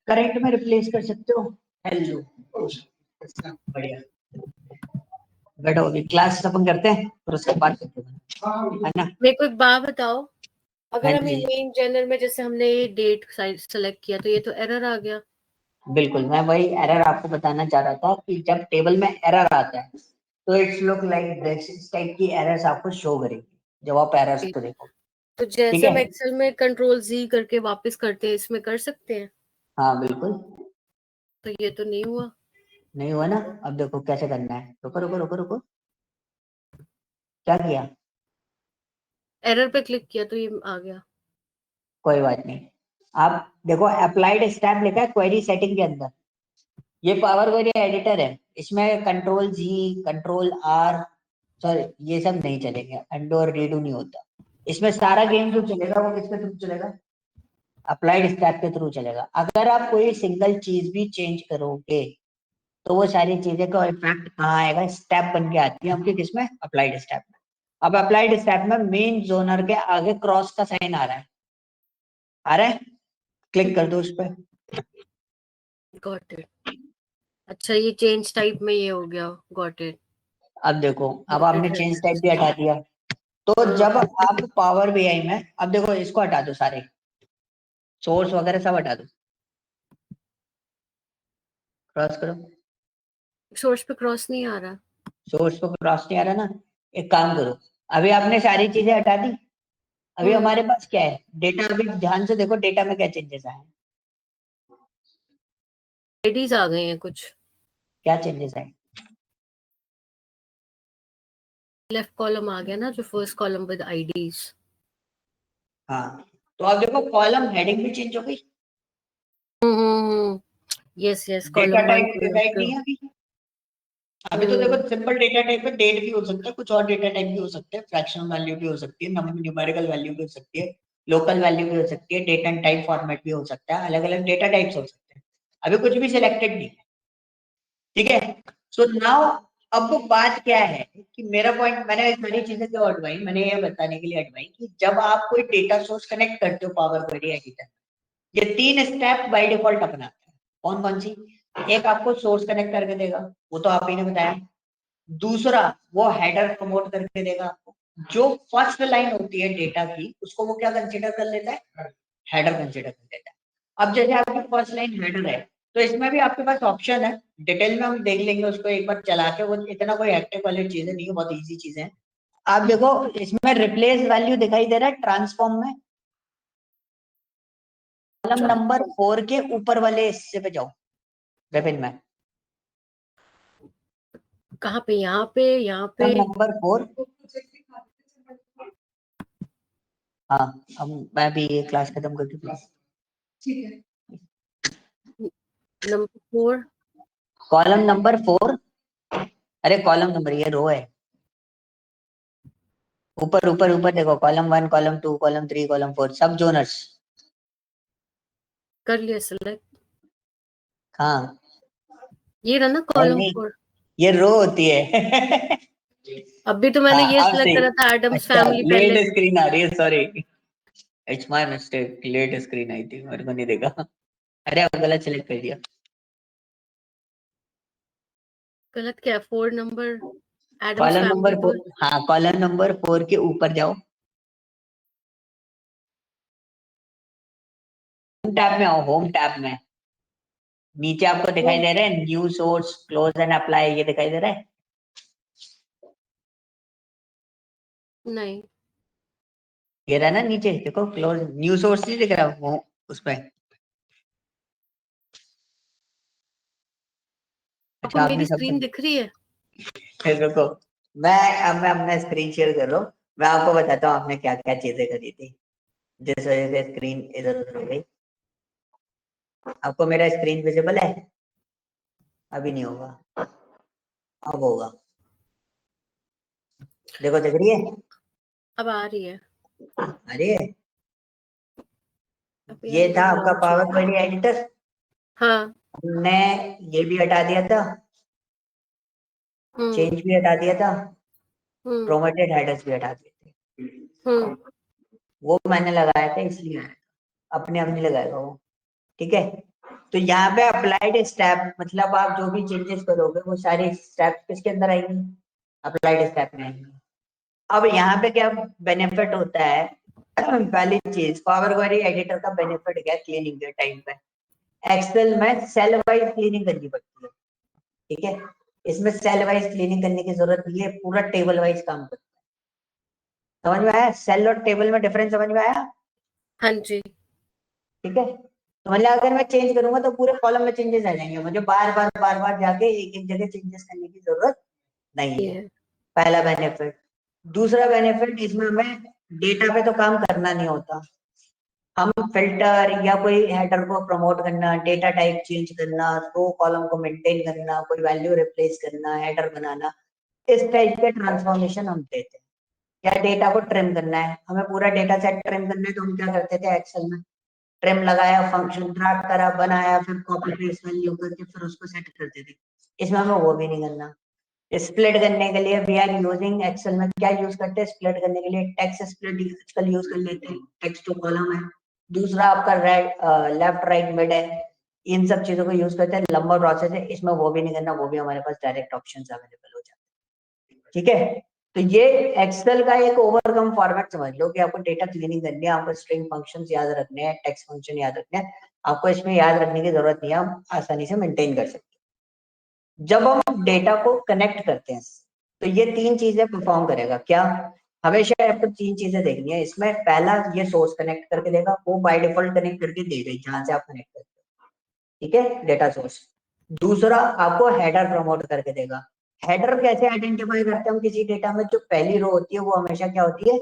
Speaker 1: करेंट में रिप्लेस कर सकते हो। हेलो, बढ़िया, बैठो, अभी क्लास अपन करते हैं फिर उसके बाद करते हैं, है ना?
Speaker 2: मेरे को एक बात बताओ,
Speaker 1: हाँ
Speaker 2: अगर हम
Speaker 1: जी,
Speaker 2: मेन जनर में जैसे हमने ये डेट सेलेक्ट किया तो ये तो एरर आ गया।
Speaker 1: बिल्कुल, मैं वही एरर आपको बताना चाह रहा था कि जब टेबल में एरर आता है तो इट्स लुक लाइक दिस, इस टाइप की एरर्स आपको शो करेगी जब आप एरर्स को देखो।
Speaker 2: तो
Speaker 1: ठीक
Speaker 2: जैसे हम
Speaker 1: है,
Speaker 2: एक्सेल में कंट्रोल जी करके वापस करते हैं, इसमें कर सकते हैं?
Speaker 1: हाँ बिल्कुल।
Speaker 2: तो ये तो नहीं हुआ।
Speaker 1: नहीं हुआ ना? अब देखो कैसे करना है, रुको रुको रुको रुको, क्या किया?
Speaker 2: एरर पे क्लिक किया तो ये आ गया।
Speaker 1: कोई बात नहीं, आप देखो अप्लाइड स्टैप लिखा है क्वेरी सेटिंग के अंदर, ये पावर क्वेरी एडिटर है, इसमें control G, control R, sorry ये सब नहीं चलेंगे, अंडू और रीडू नहीं होता। इसमें सारा गेम जो चलेगा वो किसके थ्रू चलेगा? अप्लाइड स्टैप के थ्रू चलेगा। अगर आप कोई सिंगल चीज भी चेंज करोगे तो वो सारी चीजें का इफेक्ट कहाँ आएगा? स्टेप बन के आती है आपके किसमें? अप्लाइड स्टेप में। अब अप्लाइड स्टेप में मेन जोनर के आगे क्रॉस का साइन आ रहा है, आ रहा है, क्लिक कर दो उस पर।
Speaker 2: Got it. अच्छा, ये चेंज टाइप में ये हो गया। Got it.
Speaker 1: अब देखो, अब
Speaker 2: गॉट
Speaker 1: आपने
Speaker 2: इट है।
Speaker 1: चेंज टाइप भी हटा दिया। तो
Speaker 2: हाँ।
Speaker 1: जब आप पावर बीआई में, अब देखो इसको हटा दो, सारे सोर्स वगैरह सब हटा दो, क्रॉस करो।
Speaker 2: सोर्स पे क्रॉस नहीं आ रहा।
Speaker 1: सोर्स को क्रॉस नहीं आ रहा ना? एक काम करो, अभी आपने सारी चीजें हटा दी, अभी हमारे पास क्या है? डेटा। अभी ध्यान से देखो डेटा में क्या चेंजेस आए हैं।
Speaker 2: आईडीज आ गए हैं कुछ।
Speaker 1: क्या चेंजेस आए?
Speaker 2: लेफ्ट कॉलम आ गया ना, जो फर्स्ट कॉलम विद आईडीज।
Speaker 1: हाँ, तो अब देखो कॉलम हेडिंग भी चेंज हो गई।
Speaker 2: हम्म। Yes yes,
Speaker 1: data
Speaker 2: column 1
Speaker 1: type
Speaker 2: column
Speaker 1: decide
Speaker 2: 2।
Speaker 1: नहीं है अभी। अभी तो देखो सिंपल डेटा टाइप में डेट भी हो सकता है, कुछ और डेटा टाइप भी हो सकते हैं, फ्रैक्शनल वैल्यू भी हो सकती है, न्यूमेरिकल वैल्यू भी हो सकती है, लोकल वैल्यू भी हो सकती है, डेट एंड टाइम फॉर्मेट भी हो सकता है, अलग अलग डेटा टाइप्स हो सकते हैं। अभी कुछ भी सिलेक्टेड नहीं है, ठीक है। सो नाउ अब बात क्या है कि मेरा पॉइंट, मैंने सारी चीजें क्यों हटवाई, मैंने ये बताने के लिए हटवाई कि जब आप कोई डेटा सोर्स कनेक्ट करते हो पावर क्वेरी एडिटर, ये 3 स्टेप बाय डिफॉल्ट अपनाता है। कौन कौन सी? एक आपको सोर्स कनेक्ट करके देगा, वो तो आप ही ने बताया। दूसरा, वो हेडर प्रमोट करके देगा आपको। जो फर्स्ट लाइन होती है डेटा की, उसको वो क्या कंसीडर कर लेता है? हेडर कंसीडर कर लेता है। अब जैसे आपकी फर्स्ट लाइन हेडर है, तो इसमें भी आपके पास ऑप्शन है, डिटेल में हम देख लेंगे उसको एक बार चला के, वो इतना कोई हेक्टिक वाली चीजें नहीं है, बहुत इजी चीजें हैं। आप देखो इसमें रिप्लेस वैल्यू दिखाई दे रहा है ट्रांसफॉर्म में, कॉलम नंबर 4 के ऊपर वाले हिस्से पे जाओ विपिन में।
Speaker 2: कहाँ पे? यहाँ पे, यहाँ पे?
Speaker 1: Column number 4। हाँ, अब मैं भी ये क्लास खत्म करके प्लीज। ठीक है।
Speaker 2: नंबर 4।
Speaker 1: Column number 4। अरे कॉलम नंबर, ये रो है। ऊपर ऊपर ऊपर देखो, कॉलम 1, कॉलम 2, कॉलम 3, कॉलम 4, सब जोनर्स।
Speaker 2: कर लिया सिलेक्ट।
Speaker 1: हाँ,
Speaker 2: ये रहा ना
Speaker 1: है
Speaker 2: कॉलम
Speaker 1: नहीं,
Speaker 2: 4।
Speaker 1: ये रो होती है।
Speaker 2: अभी तो मैंने ये
Speaker 1: हाँ, अब
Speaker 2: सिलेक्ट
Speaker 1: सही।
Speaker 2: करा था, एडम्स
Speaker 1: अच्छा,
Speaker 2: फैमिली
Speaker 1: लेट
Speaker 2: पहले।
Speaker 1: स्क्रीन आ रही है, sorry, it's my mistake, late screen आई थी, मेरे को नहीं देखा। अरे अब गलत सिलेक्ट कर दिया।
Speaker 2: गलत क्या? 4 number, Adams
Speaker 1: column
Speaker 2: family
Speaker 1: number 4,
Speaker 2: तो।
Speaker 1: हाँ कॉलम नंबर 4 के ऊपर जाओ, होम टैब में आओ, होम टैब में नीचे आपको दिखाई दे रहा है new source, close and apply, ये दिखाई दे रहा है?
Speaker 2: नहीं।
Speaker 1: ये रहा ना नीचे, देखो क्लोज, न्यू सोर्स नहीं दिख रहा वो उसमें?
Speaker 2: आपको
Speaker 1: अच्छा, आपने
Speaker 2: मेरी
Speaker 1: सब
Speaker 2: स्क्रीन दिख रही है?
Speaker 1: फिर रुको, मैं अपना स्क्रीन शेयर कर रहा हूँ, मैं आपको बताता हूँ आपने क्या क्या चीजें करी थी जिस वजह से स्क्रीन इधर उधर हो गई। आपको मेरा स्क्रीन विजिबल है? अभी नहीं होगा, अब होगा। देखो, दिख रही है?
Speaker 2: अब आ रही है।
Speaker 1: अरे,
Speaker 2: अभी
Speaker 1: ये था
Speaker 2: आएगी,
Speaker 1: आपका
Speaker 2: लॉन्च
Speaker 1: पावर
Speaker 2: होगी।
Speaker 1: Query editor.
Speaker 2: हाँ।
Speaker 1: हमने ये भी हटा दिया था,
Speaker 2: हम्म।
Speaker 1: चेंज भी हटा दिया था,
Speaker 2: हम्म।
Speaker 1: प्रोमोटेड हेडर्स भी हटा दिए थे।
Speaker 2: हम्म।
Speaker 1: वो मैंने लगाया था इसलिए आया था, अपने आप नहीं लगाएगा वो, ठीक है। तो यहाँ पे अप्लाइड स्टेप, मतलब आप जो भी चेंजेस करोगे वो सारे स्टेप किसके अंदर आएंगे? अप्लाइड स्टेप में आएंगे। अब यहाँ पे क्या बेनिफिट होता है? पहली चीज, पावर क्वेरी एडिटर का बेनिफिट क्या है क्लीनिंग के टाइम पे? एक्सेल में सेल वाइज क्लीनिंग करनी पड़ती है, ठीक है। इसमें सेल वाइज क्लीनिंग करने की जरूरत नहीं है, पूरा टेबल वाइज काम करता है। समझ में आया? सेल और टेबल में डिफरेंस समझ में आया?
Speaker 2: हाँ जी।
Speaker 1: ठीक है। तो मतलब अगर मैं चेंज करूंगा तो पूरे कॉलम में चेंजेस आ जाएंगे, मुझे बार बार जाके एक एक जगह चेंजेस करने की जरूरत नहीं है।
Speaker 2: ये
Speaker 1: पहला बेनिफिट। दूसरा बेनिफिट, इसमें हमें डेटा पे तो काम करना नहीं होता। हम फिल्टर या कोई हेडर को प्रमोट करना, डेटा टाइप चेंज करना, रो कॉलम को मेंटेन करना, कोई वैल्यू रिप्लेस करना, हेडर बनाना, इस टाइप के ट्रांसफॉर्मेशन हम देते हैं। या डेटा को ट्रिम करना है, हमें पूरा डेटा सेट ट्रिम करना है, तो हम क्या करते थे एक्सेल में? ट्रिम लगाया, फंक्शन ड्रैग करा, बनाया, फिर कॉपी पेस्ट वैल्यू करके फिर उसको सेट करते थे। इसमें हमें वो भी नहीं करना। स्प्लिट करने के लिए वी आर यूजिंग एक्सेल में क्या यूज करते हैं स्प्लिट करने के लिए? टेक्स्ट स्प्लिट आजकल यूज कर लेते हैं, टेक्स्ट टू कॉलम है। दूसरा आपका लेफ्ट राइट मिड है, इन सब चीजों को यूज करते हैं, लंबा प्रोसेस है, इसमें वो भी नहीं करना, वो भी हमारे पास डायरेक्ट ऑप्शन अवेलेबल हो जाते हैं, ठीक है। तो ये एक्सेल का एक ओवरकम फॉर्मेट समझ लो कि आपको डेटा क्लीनिंग करनी है, आपको स्ट्रिंग फंक्शंस याद रखने हैं, टेक्स्ट फंक्शन याद रखने हैं, आपको इसमें याद रखने की जरूरत नहीं है, हम आसानी से मेंटेन कर सकते हैं। जब हम डेटा को कनेक्ट करते हैं तो ये 3 चीजें परफॉर्म करेगा क्या? हमेशा आपको 3 चीजें देखनी है इसमें। पहला, ये सोर्स कनेक्ट करके देगा, वो बाय डिफॉल्ट कनेक्ट करके दे देगा जहां से आप कनेक्ट करते हो, ठीक है, डेटा सोर्स। दूसरा, आपको हेडर प्रमोट करके देगा। हेडर कैसे आइडेंटिफाई करते हैं हम किसी डेटा में? जो पहली रो होती है वो हमेशा क्या होती है?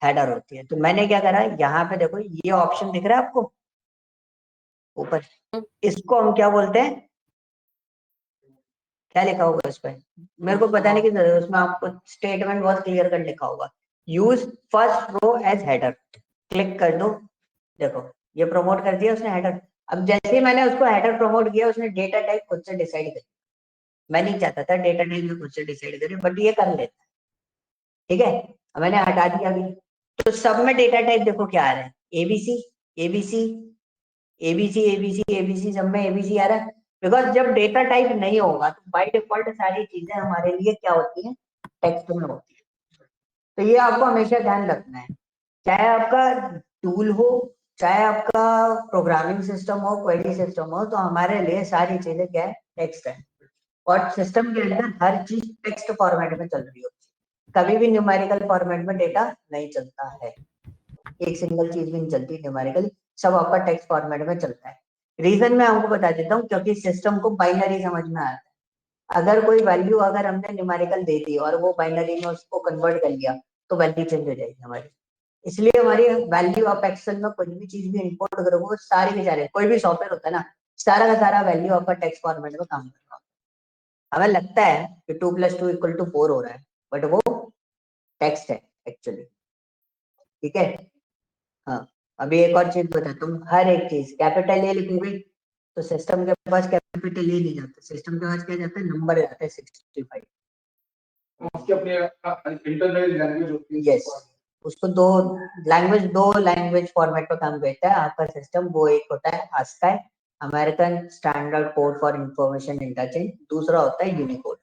Speaker 1: हेडर होती है। तो मैंने क्या करा, यहाँ पे देखो ये ऑप्शन दिख रहा है आपको, ऊपर, इसको हम क्या बोलते हैं, क्या लिखा होगा उस पर, मेरे को पता नहीं कि उसमें आपको स्टेटमेंट बहुत क्लियर कर लिखा होगा, use first row as header, click कर दो, देखो ये प्रमोट कर दिया उसने हेडर। अब जैसे ही मैंने उसको हेडर प्रमोट किया, उसने डेटा टाइप खुद से डिसाइड कर, मैं नहीं चाहता था डेटा टाइप में खुद से डिसाइड करे, बट ये कर लेता है, ठीक है। अब मैंने हटा दिया अभी, तो सब में डेटा टाइप देखो क्या आ रहा है, ABC ABC ABC ABC ABC, सब में एबीसी आ रहा है, बिकॉज जब डेटा टाइप नहीं होगा तो बाय डिफॉल्ट सारी चीजें हमारे लिए क्या होती हैं, टेक्स्ट में होती है। तो ये आपको हमेशा ध्यान रखना है, चाहे आपका टूल हो, चाहे आपका प्रोग्रामिंग सिस्टम हो, क्वेरी सिस्टम हो, तो हमारे लिए सारी चीजें क्या है, टेक्स्ट है। और सिस्टम के अंदर हर चीज टेक्स्ट फॉर्मेट में चल रही होती है, कभी भी न्यूमेरिकल फॉर्मेट में डेटा नहीं चलता है, एक सिंगल चीज भी नहीं चलती न्यूमेरिकल, सब आपका टेक्स्ट फॉर्मेट में चलता है। रीजन मैं आपको बता देता हूँ, क्योंकि सिस्टम को बाइनरी समझ में आता है, अगर कोई वैल्यू अगर हमने न्यूमेरिकल दे दी और वो बाइनरी में उसको कन्वर्ट कर लिया, तो वैल्यू चेंज हो जाएगी हमारी। इसलिए हमारी वैल्यू आप एक्सेल में कोई भी चीज भी इंपोर्ट करोगे, सारे के सारे कोई भी सॉफ्टवेयर होता है ना, सारा का सारा वैल्यू आपका टेक्स्ट फॉर्मेट में काम कर रहा है। हमें लगता है कि 2+2=4 हो रहा है, बट वो टेक्स्ट है एक्चुअली, ठीक है। हाँ, अभी एक और चीज बताता हूँ, हर एक चीज कैपिटल ए लिखोगे तो सिस्टम के पास कैपिटल ए नहीं जाता, सिस्टम के पास क्या जाता है, नंबर जाता है 65। उसके अपने इंटरनल लैंग्वेज होती है, यस, उसको दो लैंग्वेज फॉर्मेट पर काम करता है आपका सिस्टम, वो एक होता है ASCII, American standard code for information interchange, दूसरा होता है यूनिकोड,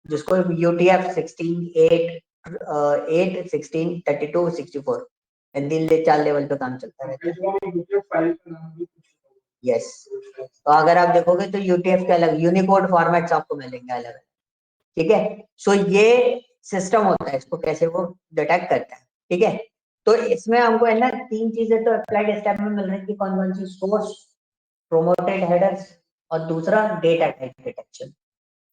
Speaker 1: जिसको UTF 16 8 8 16 32 64 दिन 4 लेवल पे काम चलता है। यस, तो अगर आप देखोगे तो UTF के अलग यूनिकोड फॉर्मेट्स आपको मिलेंगे अलग, ठीक है। सो ये सिस्टम होता है, इसको कैसे वो डिटेक्ट करता है, ठीक है। तो इसमें हमको है ना 3 चीजें तो अप्लाइड स्टेप में मिल रही थी, कौन कौन सी, सोर्स, प्रोमोटेड हेडर्स, और दूसरा data type detection.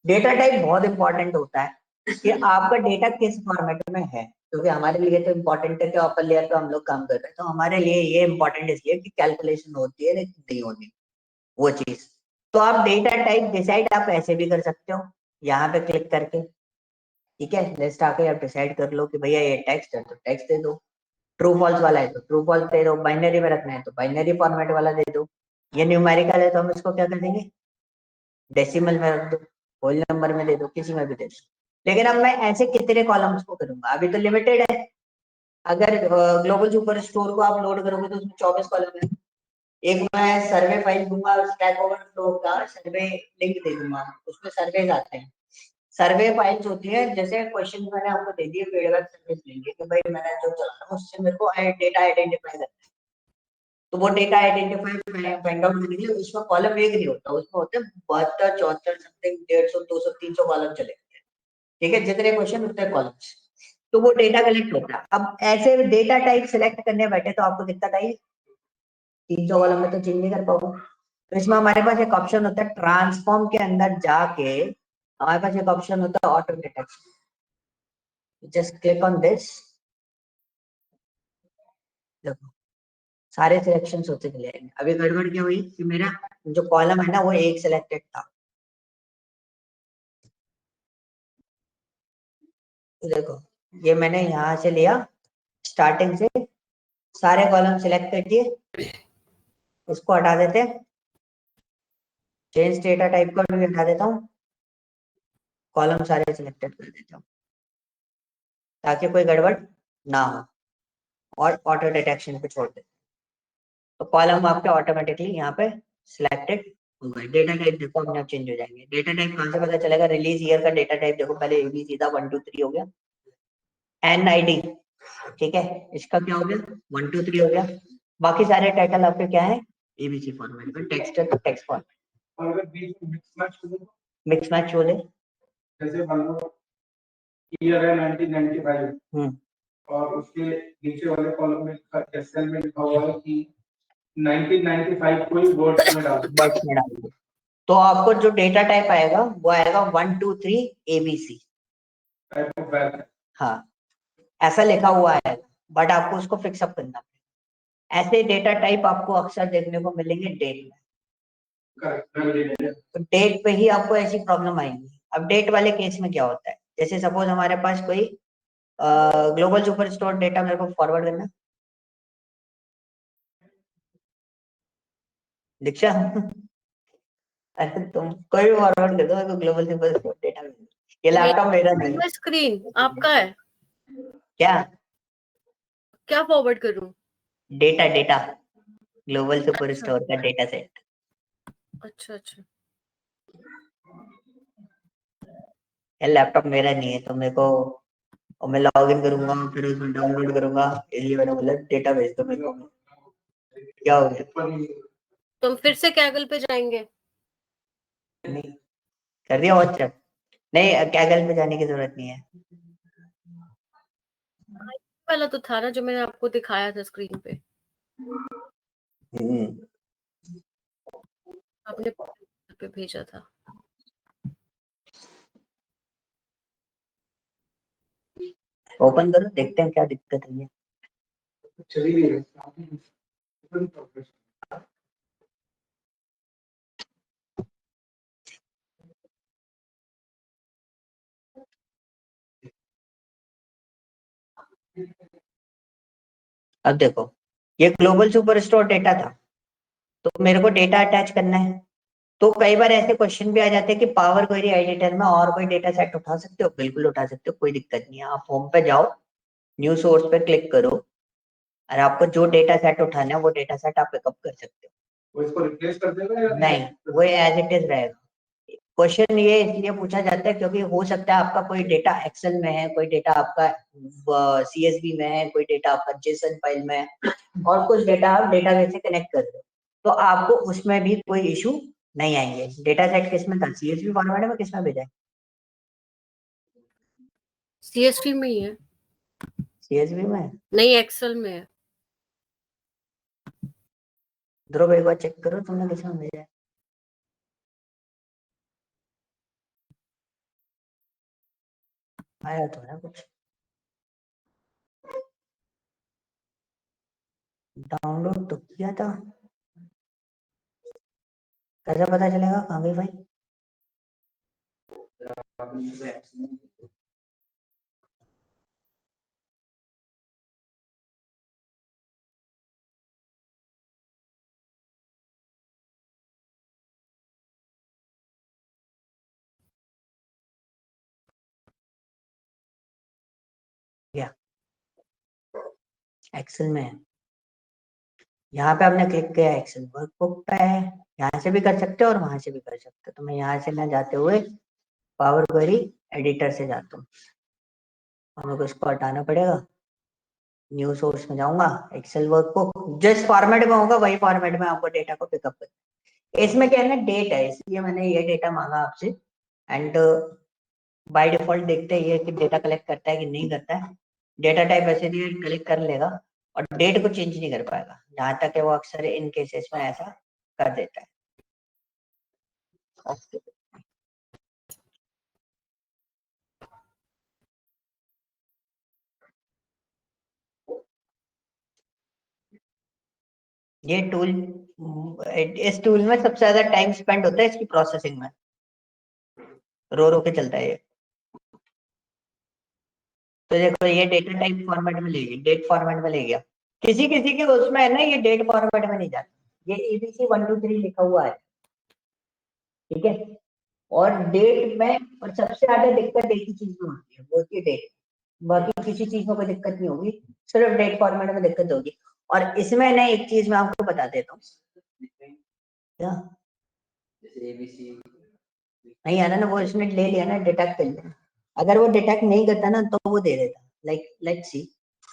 Speaker 1: Data type बहुत इंपॉर्टेंट होता है कि आपका डेटा किस फॉर्मेट में है, क्योंकि हमारे लिए तो इंपॉर्टेंट है कि अपर लेयर पे हम लोग काम कर रहे हैं, तो हमारे लिए ये इंपॉर्टेंट इसलिए कि कैलकुलेशन होती है नहीं होनी वो चीज। तो आप डेटा टाइप डिसाइड आप ऐसे भी कर सकते हो, यहाँ पे क्लिक करके, ठीक है, लिस्ट आके आप डिसाइड कर लो कि भैया ये टेक्स्ट है तो टेक्स्ट दे दो, ट्रू फॉल्स वाला है तो ट्रू फॉल्स दे दो, बाइनरी में रखना है तो बाइनरी फॉर्मेट वाला दे दो, ये न्यूमेरिकल है तो हम इसको क्या कर देंगे, डेसिमल में रख दो, होल नंबर में दे दो, किसी में भी दे दो। लेकिन अब मैं ऐसे कितने कॉलम्स को करूंगा, अभी तो लिमिटेड है। अगर ग्लोबल सुपर स्टोर को आप लोड करोगे तो उसमें 24 कॉलम है, एक मैं सर्वे फाइल दूंगा, स्टैक ओवरफ्लो का सर्वे लिंक दे दूंगा, उसमें सर्वेज आते हैं, सर्वे फाइल्स होती है, जैसे क्वेश्चन मैंने आपको दे दिए, फीडबैक सर्विस लेंगे कि भाई मैंने जो चला रहा हूँ उससे मेरे को डेटा आइडेंटिफाई करना है, तो वो डेटा आइडेंटिफाई फाइंड आउट करने के लिए उसमें कॉलम एक नहीं होता, उसमें होते हैं 72 74 समथिंग 150 200 300 कॉलम चले, ठीक है, जितने क्वेश्चन उतने कॉलम्स, तो वो डेटा कलेक्ट होता है। अब ऐसे डेटा टाइप सिलेक्ट करने बैठे तो आपको दिक्कत आई, 300 कॉलम में तो चेंज नहीं कर पाओगे, तो इसमें हमारे पास एक ऑप्शन होता है, ट्रांसफॉर्म के अंदर जाके हमारे पास एक ऑप्शन होता है auto detection, just click on this, देखो सारे सिलेक्शन होते चले जाएंगे। अभी गड़बड़ क्या हुई कि मेरा जो कॉलम है ना वो एक सिलेक्टेड था, तो देखो ये मैंने यहाँ से लिया, स्टार्टिंग से सारे कॉलम सिलेक्ट कर दिए, इसको हटा देते हैं, चेंज डेटा टाइप को भी हटा देता हूँ, कॉलम सारे सिलेक्टेड कर देता हूँ ताकि कोई गड़बड़ ना हो, और ऑटो डिटेक्शन पे छोड़ देते, तो कॉलम आपके ऑटोमेटिकली यहाँ पे सिलेक्टेड हो गए। डेटा टाइप देखो अपने आप चेंज हो जाएंगे। डेटा टाइप कहाँ से पता चलेगा, रिलीज ईयर का डेटा टाइप देखो, पहले एबीसी था 1 2 3 हो गया, NID, ठीक है, इसका क्या हो गया 1 2 3 हो गया, बाकी सारे टाइटल आपके क्या है, एबीसी फॉर्मेट में, टेक्स्ट है तो टेक्स्ट फॉर्मेट। और अगर बीच में मिक्स मैच हो जाए, जैसे मान लो ईयर है 1995, और उसके नीचे वाले कॉलम में सेल में लिखा हुआ है कि 1995 को ही वर्ड्स में डाल दो, तो आपको जो डेटा टाइप आएगा वो आएगा 1 2 3 ABC टाइप ऑफ वैल्यू, हाँ ऐसा लिखा हुआ है, बट आपको उसको फिक्स अप करना है। ऐसे डेटा टाइप आपको अक्सर देखने को मिलेंगे डेट में, तो डेट पे ही आपको ऐसी प्रॉब्लम आएगी। अब डेट वाले केस में क्या होता है, जैसे सपोज हमारे पास कोई ग्लोबल सुपर स्टोर डेटा मेरे को फॉरवर्ड करना, दीक्षा अरे तुम कोई भी फॉरवर्ड कर दो मेरे को ग्लोबल सुपर स्टोर डेटा। ये लैपटॉप मेरा नहीं है।
Speaker 2: स्क्रीन आपका है
Speaker 1: क्या
Speaker 2: क्या फॉरवर्ड करूं?
Speaker 1: डेटा डेटा ग्लोबल सुपर
Speaker 2: अच्छा
Speaker 1: स्टोर का डेटा सेट।
Speaker 2: अच्छा अच्छा।
Speaker 1: ये लैपटॉप मेरा नहीं है तो मेरे को, और मैं लॉग इन करूंगा फिर उसमें डाउनलोड करूंगा, इसलिए मैंने बोला डेटा भेज दो मेरे को। क्या हो गया?
Speaker 2: तुम फिर से कैगल पे जाएंगे?
Speaker 1: नहीं कर दिया व्हाट्सएप। नहीं कैगल पे जाने की जरूरत नहीं है।
Speaker 2: वाला तो था ना जो मैंने आपको दिखाया था स्क्रीन पे, आपने पे भेजा था।
Speaker 1: ओपन करो देखते हैं क्या दिक्कत है। चली नहीं रही। अब देखो ये ग्लोबल सुपर स्टोर डेटा था, तो मेरे को डेटा अटैच करना है। तो कई बार ऐसे क्वेश्चन भी आ जाते हैं कि पावर क्वेरी एडिटर में और कोई डेटा सेट उठा सकते हो, बिल्कुल उठा सकते हो, कोई दिक्कत नहीं है। आप होम पे जाओ, न्यू सोर्स पे क्लिक करो, और आपको जो डेटा सेट उठाना है वो डेटा सेट आप पिकअप कर सकते हो। वो इसको रिप्लेस कर देगा या नहीं? वो एज इट इज रहेगा। क्वेश्चन ये इसलिए पूछा जाता है क्योंकि हो सकता है आपका कोई डेटा एक्सेल में है, कोई डेटा आपका सीएसवी में है, कोई डेटा आपका जेसन फाइल में है, और कुछ डेटा आप डेटाबेस से कनेक्ट कर रहे हो, तो आपको उसमें भी कोई इशू नहीं आएंगे। डेटा सेट किस में था, सीएसवी फॉर्मेट में, किस में भेजा है?
Speaker 2: सीएसवी में ही है।
Speaker 1: सीएसवी में?
Speaker 2: नहीं एक्सेल में है।
Speaker 1: ध्रुव एक बार चेक करो तुमने किस में भेजा है। आया तो है कुछ, डाउनलोड तो किया था, कैसे पता चलेगा कहाँ गई भाई? क्या एक्सेल में है? यहाँ पे आपने क्लिक किया एक्सेल वर्कबुक पे है, यहाँ से भी कर सकते हो और वहां से भी कर सकते हो। तो मैं यहाँ से ना जाते हुए पावर क्वेरी एडिटर से जाता हूँ, और मेरे को इसको हटाना पड़ेगा। न्यू सोर्स में जाऊंगा, एक्सेल वर्कबुक जिस फॉर्मेट में होगा वही फॉर्मेट में आपको डेटा को पिकअप कर। इसमें क्या है ना, डेट है, इसलिए मैंने ये डेटा मांगा आपसे। एंड बाय डिफॉल्ट देखते हैं ये कि डेटा कलेक्ट करता है कि नहीं करता है। डेटा टाइप ऐसे भी कलेक्ट कर लेगा और डेट को चेंज नहीं कर पाएगा, जहां तक है वो अक्सर इन केसेस में ऐसा कर देता है। ये टूल, इस टूल में सबसे ज्यादा टाइम स्पेंड होता है इसकी प्रोसेसिंग में, रो रो के चलता है ये। तो देखो ये डेटा टाइप फॉर्मेट में ले गया, डेट फॉर्मेट में ले गया, किसी किसी के उसमें है ना ये डेट फॉर्मेट में नहीं जाता। ये एबीसी 123 लिखा हुआ है, ठीक है, और डेट में, और सबसे ज्यादा दिक्कत एक ही चीज में होती है, वो होती है डेट। बाकी किसी चीज में कोई दिक्कत नहीं होगी, सिर्फ डेट फॉर्मेट में दिक्कत होगी। और इसमें ना एक चीज मैं आपको बता देता हूँ, क्या नहीं आ रहा ना, वो इसने ले लिया ना, डिटेक्ट कर लिया। अगर वो डिटेक्ट नहीं करता ना तो वो दे देता, लाइक लेट्स सी,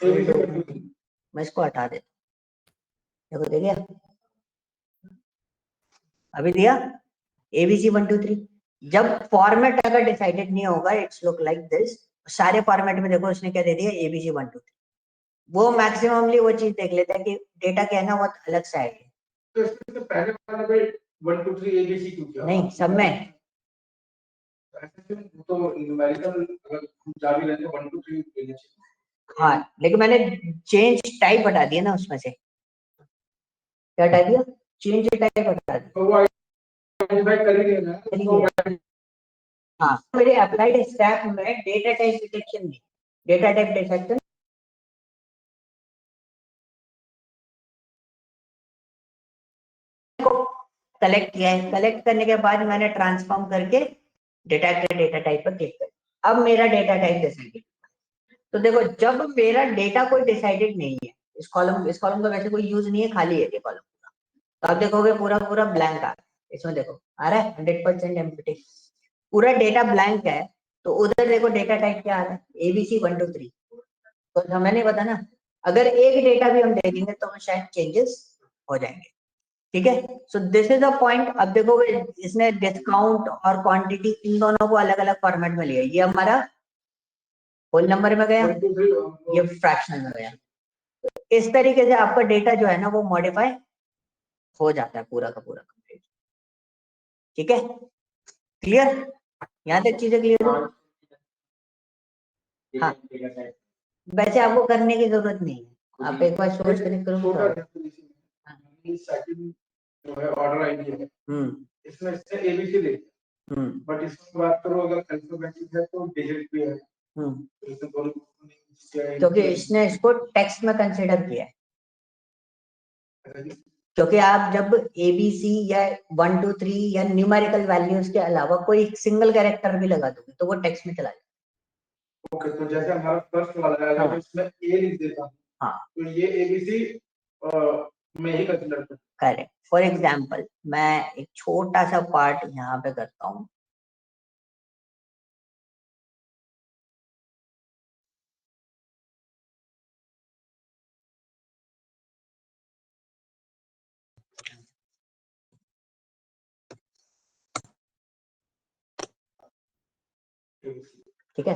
Speaker 1: मैं इसको हटा देता, देखो दे दिया, अभी दिया एबीसी 123। जब फॉर्मेट अगर डिसाइडेड नहीं होगा, इट्स लुक लाइक दिस, सारे फॉर्मेट में देखो उसने क्या दे दिया, एबीसी 123। वो मैक्सिममली वो चीज देख लेता है कि डेटा क्या है ना, वो अलग से आएगी। तो इसमें तो पहले वाला पे 1 2 3 एबीसी क्यों किया? नहीं सब में तो न्यूमेरिकल अगर जा भी रहे थे 1 2 3 एबीसी। हाँ लेकिन मैंने चेंज टाइप हटा दिया ना उसमें से, क्या हटा दिया, चेंज टाइप हटा दिया। हाँ, मेरे अप्लाइड स्टैक में डेटा टाइप डिटेक्शन नहीं, डेटा टाइप डिटेक्शन को कलेक्ट किया है, कलेक्ट करने के बाद मैंने ट्रांसफॉर्म करके डेटा टाइप पर क्लिक कर, अब मेरा डेटा टाइप डिसाइडेड। तो देखो, जब मेरा डेटा कोई डिसाइडेड नहीं है, इस कॉलम का वैसे कोई यूज नहीं है, खाली है ये कॉलम पूरा, तो आप देखोगे पूरा पूरा ब्लैंक आ रहा है, इसमें देखो आ रहा है 100% एम्प्टी, पूरा डेटा ब्लैंक है। तो उधर देखो डेटा टाइप क्या आ रहा है, ABC 1 2 3, तो हमें नहीं पता ना, अगर एक डेटा भी हम देखेंगे तो शायद चेंजेस हो जाएंगे। ठीक है, so this is a point. अब देखोगे इसने डिस्काउंट और क्वांटिटी इन दोनों को अलग अलग फॉर्मेट में लिया, ये हमारा होल नंबर में गया, ये फ्रैक्शनल में गया। इस तरीके से आपका डेटा जो है ना वो मॉडिफाई हो जाता है पूरा का पूरा कंप्लीट। ठीक है, क्लियर, यहाँ तक चीजें क्लियर है? हाँ, वैसे आपको करने की जरूरत नहीं है, आप एक बार सोच कर करो।
Speaker 3: जो है ऑर्डर आईडी है, इसमें इससे ABC देखते हैं, बट इसमें बात करो अगर अल्फाबेटिक है तो डिजिट भी है,
Speaker 1: क्योंकि इसने इसको टेक्स्ट में कंसीडर किया है, क्योंकि आप जब ABC या 1 2 3 या न्यूमेरिकल वैल्यूज के अलावा कोई सिंगल कैरेक्टर भी लगा दोगे तो वो टेक्स्ट में चला जाएगा।
Speaker 3: ओके, तो जैसे हमारा फर्स्ट वाला है, अगर इसमें A लिख देता हूं, हाँ, तो ये ABC में ही कंसीडर करते हैं।
Speaker 1: करेक्ट। फॉर एग्जांपल मैं एक छोटा सा पार्ट यहाँ पे करता हूँ, ठीक है।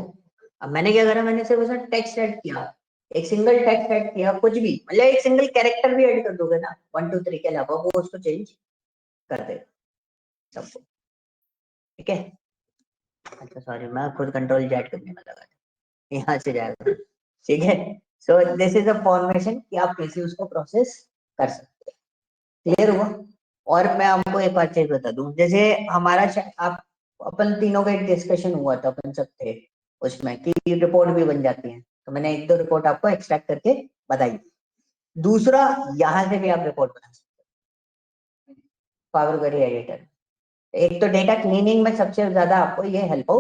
Speaker 1: अब मैंने क्या करा, मैंने सिर्फ उसमें टेक्स्ट ऐड किया, एक सिंगल टेक्स्ट ऐड किया, कुछ भी मतलब एक सिंगल कैरेक्टर भी ऐड कर दोगे ना 1 2 3 के अलावा, वो उसको चेंज कर देगा सबको। ठीक है, अच्छा सॉरी, मैं खुद कंट्रोल Z करने में लगा था, यहाँ से जाएगा। ठीक है, so this is a formation कि आप कैसे उसको प्रोसेस कर सकते हैं। क्लियर हुआ? और मैं आपको एक बात चीज बता दूं, जैसे हमारा आप अपन तीनों का एक डिस्कशन हुआ था, अपन सब थे उसमें कि रिपोर्ट भी बन जाती है, तो मैंने 1 2 रिपोर्ट आपको एक्सट्रैक्ट करके बताई। दूसरा, यहाँ से भी आप रिपोर्ट बना सकते हैं पावर क्वेरी एडिटर। एक तो डेटा क्लीनिंग में सबसे ज्यादा आपको ये हेल्प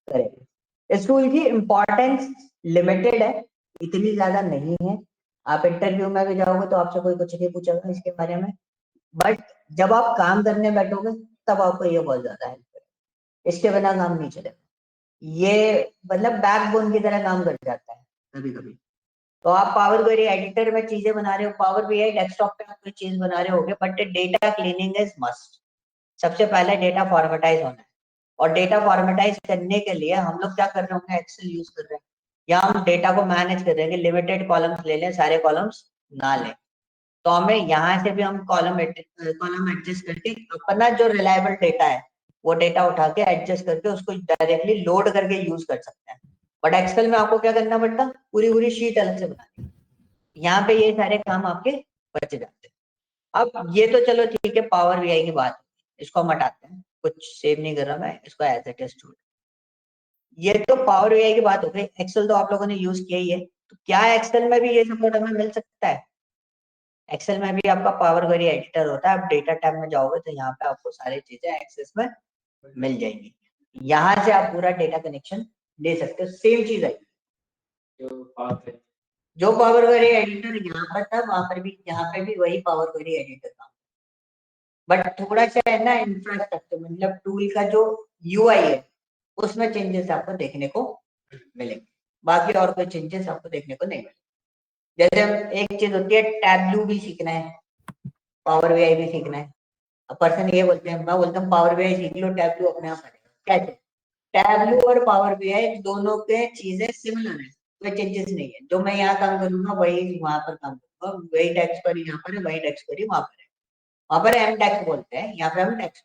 Speaker 1: करेगा। इस टूल की इंपॉर्टेंस लिमिटेड है, इतनी ज्यादा नहीं है। आप इंटरव्यू में भी जाओगे तो आपसे कोई कुछ नहीं पूछेगा इसके बारे में, बट जब आप काम करने बैठोगे तब आपको ये बहुत ज्यादा हेल्प करेगा, इसके बिना काम नहीं चलेगा। ये मतलब बैकबोन की तरह काम कर जाता है कभी कभी। तो आप पावर क्वेरी एडिटर में चीजें बना रहे हो, पावर बीआई डेस्कटॉप पे आप कोई चीज बना रहे होगे, but data cleaning is must. सबसे पहले डेटा फॉर्मेटाइज होना है, और डेटा फॉर्मेटाइज करने के लिए हम लोग क्या कर रहे होंगे, एक्सेल यूज कर रहे हैं, या हम डेटा को मैनेज कर रहे हैं कि लिमिटेड कॉलम्स ले लें, सारे कॉलम्स ना लें। तो हमें यहाँ से भी हम कॉलम एडजस्ट करके अपना जो रिलायबल डेटा है वो डेटा उठा के एडजस्ट करके उसको डायरेक्टली लोड करके यूज कर सकते हैं। बट एक्सेल में आपको क्या करना पड़ता, पूरी पूरी शीट अलग से बनानी। यहाँ पे ये सारे काम आपके बच जाते हैं। अब ये तो चलो ठीक है, पावर बीआई की बात, इसको हम हटाते हैं, कुछ सेव नहीं कर रहा मैं, इसको एज ए टेस्ट छोड़। ये तो पावर बीआई की बात हो गई। एक्सेल तो आप लोगों ने यूज किया ही है, तो क्या एक्सेल में भी ये सपोर्ट हमें मिल सकता है? एक्सेल में भी आपका पावर क्वेरी एडिटर होता है, आप डेटा टैब में जाओगे तो यहाँ पे आपको सारी चीजें एक्सेस में मिल जाएंगी, यहाँ से आप पूरा डेटा कनेक्शन ले सकते हो, सेम चीज है जो पावर क्वेरी एडिटर यहाँ पर था, वहां पर भी यहाँ पे भी वही पावर क्वेरी एडिटर था, बट थोड़ा सा है ना इंफ्रास्ट्रक्चर, मतलब टूल का जो यूआई है उसमें चेंजेस आपको देखने को मिलेंगे, बाकी और कोई चेंजेस आपको देखने को नहीं मिलेंगे। जैसे एक चीज होती है, टैब्लू भी सीखना है, पावर बीआई भी सीखना है। अब पर्सन ये बोलते हैं, मैं बोलता हूँ पावर बीआई सीख लो, टैब्लू अपने आप आएगा। कैसे? टैब्लू और पावर बीआई दोनों के चीजें सिमिलर है, कोई चेंजेस नहीं है। जो मैं यहाँ काम करूंगा वही वहां पर काम करूंगा, वही टैक्स पर यहाँ पर है, वही टैक्स पर वहां पर है। वहां पर एम टैक्स बोलते हैं, यहाँ पे हम टैक्स।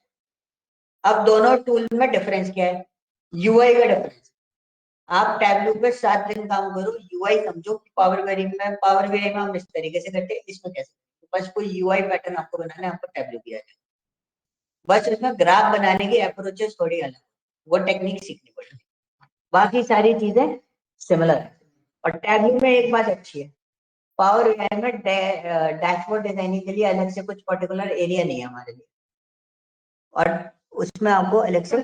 Speaker 1: अब दोनों टूल में डिफरेंस क्या है? यूआई का डिफरेंस। आप टैब्लू पे 7 दिन काम करो, यूआई समझो। पावर क्वेरी में, पावर बीआई में हम इस तरीके से करते हैं, इसमें कैसे? बस कोई यूआई पैटर्न आपको बनाना है, आपको टैब्लू किया जाए। बस उसमें ग्राफ बनाने की अप्रोचेस थोड़ी अलग, वो टेक्निक सीखनी पड़ेगी, बाकी सारी चीजें सिमिलर है। और टैबलू में एक बात अच्छी है, पावर बीआई में डैशबोर्ड डिजाइनिंग के लिए अलग से कुछ पर्टिकुलर एरिया नहीं है हमारे लिए, और उसमें आपको अलग से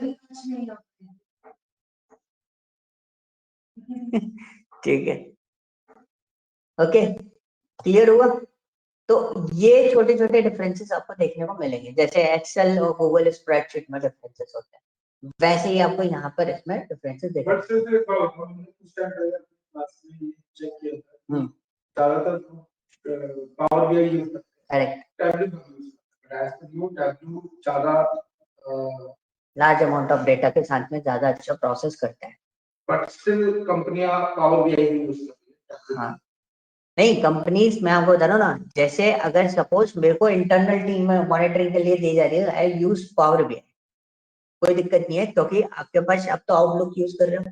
Speaker 1: ठीक है, ओके, क्लियर हुआ। तो ये छोटे छोटे डिफरेंसेस आपको देखने को मिलेंगे, जैसे एक्सेल और गूगल स्प्रेडशीट में डिफरेंसेस होते हैं, वैसे ही आपको यहाँ पर इसमें डिफरेंसेस देखने
Speaker 3: बट से कुछ टाइम पहले क्लास में चेक किया था, ज्यादातर पावर बीआई यूज करते हैं, टैबलू ज्यादा
Speaker 1: लार्ज अमाउंट ऑफ डेटा के साथ में ज्यादा अच्छा प्रोसेस करता है,
Speaker 3: बट स्टिल कंपनियां पावर बीआई यूज करती है।
Speaker 1: हाँ, नहीं कंपनीज, मैं आपको बता रहा हूँ ना, जैसे अगर सपोज मेरे को इंटरनल टीम में मॉनिटरिंग के लिए दी जा रही है, आई यूज पावर बीआई, कोई दिक्कत नहीं है, क्योंकि आपके पास अब तो आउटलुक यूज कर रहे हो,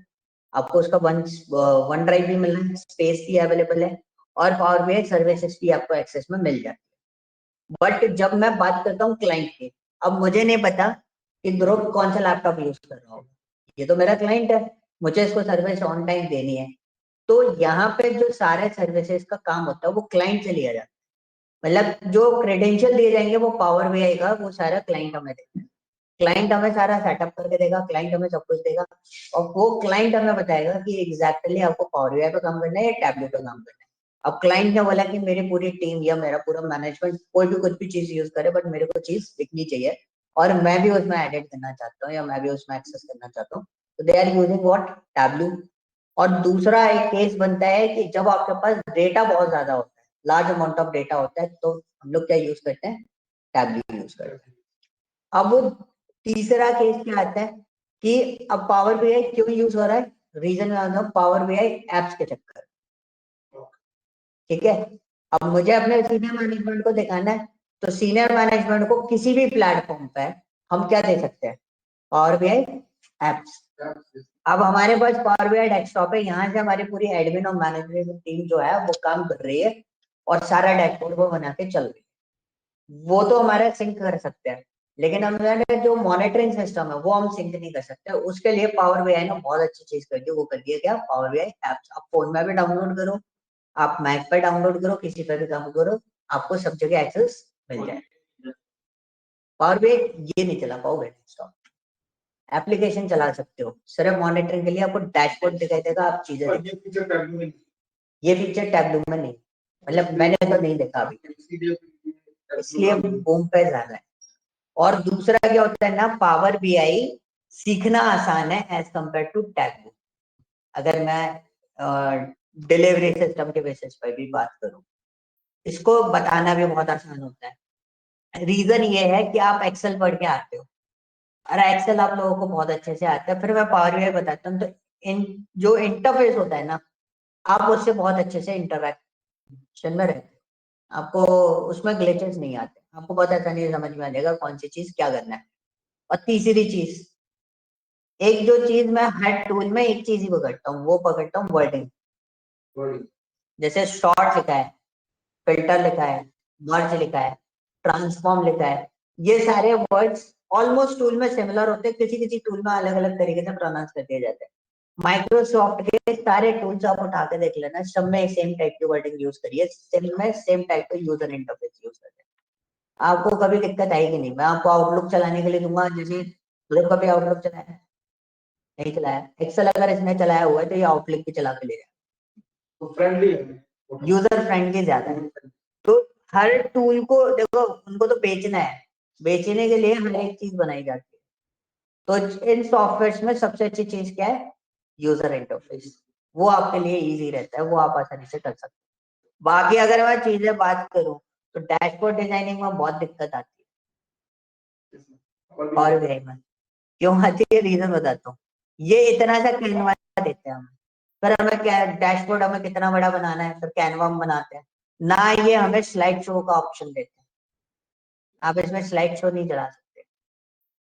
Speaker 1: आपको उसका वन ड्राइव भी मिल रहा है, स्पेस भी अवेलेबल है, और पावर बीआई सर्विसेज भी आपको एक्सेस में मिल जाती है। बट जब मैं बात करता हूँ क्लाइंट की, अब मुझे नहीं पता कि ध्रुव कौन सा लैपटॉप यूज कर रहा होगा, ये तो मेरा क्लाइंट है, मुझे इसको सर्विस ऑन टाइम देनी है, तो यहाँ पे जो सारे सर्विसेज का काम होता है वो क्लाइंट से लिया जाता है, मतलब जो क्रेडेंशियल दिए जाएंगे वो पावर बीआई का, वो सारा क्लाइंट हमें देता है, क्लाइंट हमें सारा सेटअप करके देगा, क्लाइंट हमें सब कुछ देगा, और वो क्लाइंट हमें बताएगा कि एग्जैक्टली आपको पावर बीआई पे काम करना है या टैबलेट पे काम करना है। अब क्लाइंट ने बोला कि मेरी पूरी टीम या मेरा पूरा मैनेजमेंट कोई भी कुछ भी चीज यूज करे, बट मेरे को चीज दिखनी चाहिए और मैं भी उसमें एडिट करना चाहता हूँ या मैं भी उसमें एक्सेस करना चाहता हूँ, तो they are using what, Tableau. और दूसरा एक केस बनता है कि जब आपके पास डेटा बहुत ज्यादा होता है, लार्ज अमाउंट ऑफ डेटा होता है, तो हम लोग क्या यूज करते हैं, टैबलू यूज करते हैं। अब तीसरा केस क्या आता है कि अब पावर बीआई क्यों यूज हो रहा है, रीजन में आता हूँ, पावर बीआई एप्स के चक्कर, ठीक है। अब मुझे अपने सीनियर मैनेजमेंट को दिखाना है, तो सीनियर मैनेजमेंट को किसी भी प्लेटफॉर्म पे हम क्या दे सकते हैं, पावर बीआई एप्स। अब हमारे पास पावर बीआई डेस्कटॉप है, यहाँ से हमारी पूरी एडमिन और मैनेजमेंट टीम जो है वो काम कर रही है और सारा डैशबोर्ड वो बना के चल रही है, वो तो हमारा सिंक कर सकते हैं, लेकिन हमारे जो मॉनिटरिंग सिस्टम है वो हम सिंक नहीं कर सकते, उसके लिए पावर बीआई ने बहुत अच्छी चीज कर दी, वो कर दिया क्या, पावर बीआई एप्स। आप फोन में भी डाउनलोड करो, आप मैक पे डाउनलोड करो, किसी पे भी काम करो, आपको सब जगह एक्सेस मिल जाए। पावर बीआई ये नहीं चला पाओगे डेस्कटॉप, एप्लीकेशन चला सकते हो, सिर्फ मॉनिटरिंग के लिए आपको डैशबोर्ड दिखाई देगा, आप चीजें
Speaker 3: ये फीचर टैबलू में,
Speaker 1: ये फीचर टैबलू में नहीं, मतलब मैंने तो नहीं देखा अभी, इसलिए बूम पे ज्यादा है। और दूसरा क्या होता है ना, पावर बीआई सीखना आसान है एज कंपेयर टू टैबलू, अगर मैं डिलीवरी सिस्टम के बेसिस पर भी बात करूं, इसको बताना भी बहुत आसान होता है। रीजन ये है कि आप एक्सेल पढ़ के आते हो, और एक्सेल आप लोगों को बहुत अच्छे से आता है, फिर मैं पावर बीआई बताता हूँ, तो इन जो इंटरफेस होता है ना, आप उससे बहुत अच्छे से इंटरेक्शन में रहते हैं, आपको उसमें ग्लिचेस नहीं आते, आपको बहुत आसानी से समझ में आ जाएगा कौन सी चीज क्या करना है। और तीसरी चीज, एक जो चीज मैं हर टूल में एक चीज ही पकड़ता हूँ, वो पकड़ता हूँ वर्डिंग, जैसे शॉर्ट लिखा है, फिल्टर लिखा है, मर्ज लिखा है, ट्रांसफॉर्म लिखा है, ये सारे वर्ड्स ऑलमोस्ट टूल में सिमिलर होते हैं, किसी किसी टूल में अलग अलग तरीके से प्रोनाउंस कर दिए जाते हैं। माइक्रोसॉफ्ट के सारे टूल्स आप उठा के देख लेना, सब में सेम टाइप की वर्डिंग यूज करिए, सेम टाइप का यूजर इंटरफेस यूज करिए, आपको कभी दिक्कत आएगी नहीं। मैं आपको आउटलुक चलाने के लिए दूंगा, जैसे लोग कभी आउटलुक चलाया नहीं, चलाया एक्सेल अगर इसने चलाया हुआ है तो ये आउटलुक भी चला के ले जाए,
Speaker 3: तो फ्रेंडली है,
Speaker 1: यूजर फ्रेंडली ज्यादा है। तो हर टूल को देखो, उनको तो बेचना है, बेचने के लिए हर एक चीज बनाई जाती है, तो इन सॉफ्टवेयर में सबसे अच्छी चीज क्या है, यूजर इंटरफेस, वो आपके लिए इजी रहता है, वो आप आसानी से कर सकते हैं। बाकी अगर मैं चीजें बात करूं तो डैशबोर्ड डिजाइनिंग में बहुत दिक्कत आती है, और भी में क्यों आती है, रीजन बताता हूँ। ये इतना सा कैनवा देते हैं हमें, फिर हमें क्या डैशबोर्ड हमें कितना बड़ा बनाना है, फिर कैनवा में बनाते हैं ना, ये हमें स्लाइड शो का ऑप्शन देते हैं, आप इसमें स्लाइड शो नहीं चला सकते,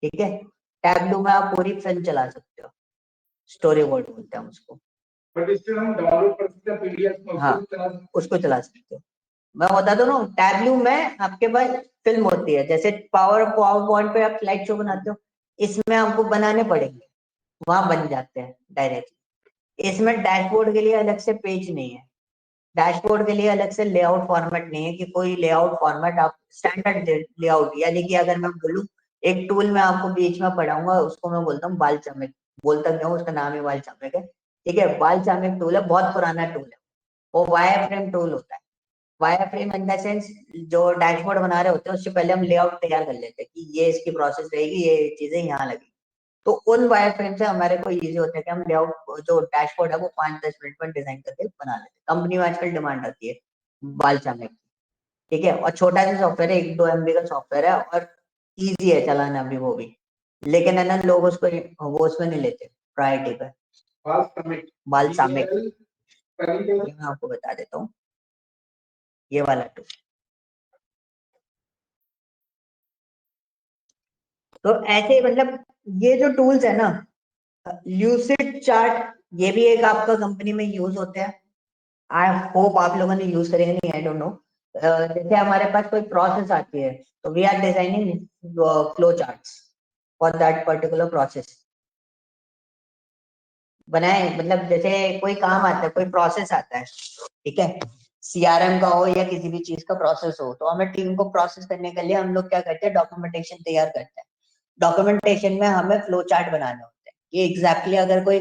Speaker 1: ठीक है। टैबलू में आप पूरी फिल्म चला सकते हो, स्टोरी बोर्ड बोलते हैं उसको,
Speaker 3: बट इससे हम डाउनलोड कर सकते हैं पीडीएफ में,
Speaker 1: हाँ उसको चला सकते हो, मैं बता दूं ना, टैबलू में आपके पास फिल्म होती है, जैसे पावर पॉइंट पे आप स्लाइड शो बनाते हो, इसमें आपको बनाने पड़ेंगे, वहां बन जाते हैं डायरेक्टली। इसमें डैशबोर्ड के लिए अलग से पेज नहीं है, डैशबोर्ड के लिए अलग से लेआउट फॉर्मेट नहीं है कि कोई लेआउट फॉर्मेट आप स्टैंडर्ड लेआउट, यानी कि अगर मैं बोलूं एक टूल मैं आपको बीच में पढ़ाऊंगा, उसको मैं बोलता हूँ बाल चामिक, बोलता नहीं हूँ, उसका नाम ही बाल चामिक है, ठीक है। बाल चामिक टूल है, बहुत पुराना टूल है, वो वायर फ्रेम टूल होता है। Wire frame in the sense जो डैशबोर्ड बना रहे होते हैं उससे पहले हम लेआउट तैयार कर लेते हैं कि ये इसकी प्रोसेस रहेगी, ये चीजें यहाँ लगेगी, तो उन वायर फ्रेम से हमारे को इजी होता है कि हम लेआउट जो डैशबोर्ड है वो 5-10 मिनट में डिजाइन करके बना लेते हैं। कंपनी में आजकल डिमांड आती है बाल चामिक, ठीक है, और छोटा सा सॉफ्टवेयर है, 1-2 MB का सॉफ्टवेयर है, और इजी है चलाना भी वो भी, लेकिन है ना लोग उसको वो उसमें नहीं लेते प्रायोरिटी पे। बाल चामिक मैं आपको बता देता हूँ, ये वाला टूल। तो ऐसे मतलब ये जो टूल्स है ना, ल्यूसिड चार्ट, ये भी एक आपका कंपनी में यूज होते हैं, आई होप आप लोगों ने यूज करे नहीं, आई डोंट नो। जैसे हमारे पास कोई प्रोसेस आती है तो we are designing flow charts for that particular process, बनाए मतलब जैसे कोई काम आता है, कोई प्रोसेस आता है, ठीक है, CRM का हो या किसी भी चीज का प्रोसेस हो, तो हमें टीम को प्रोसेस करने के लिए हम लोग क्या करते हैं, डॉक्यूमेंटेशन तैयार करते हैं। डॉक्यूमेंटेशन में हमें फ्लो चार्ट बनाने होते हैं कि एग्जैक्टली अगर कोई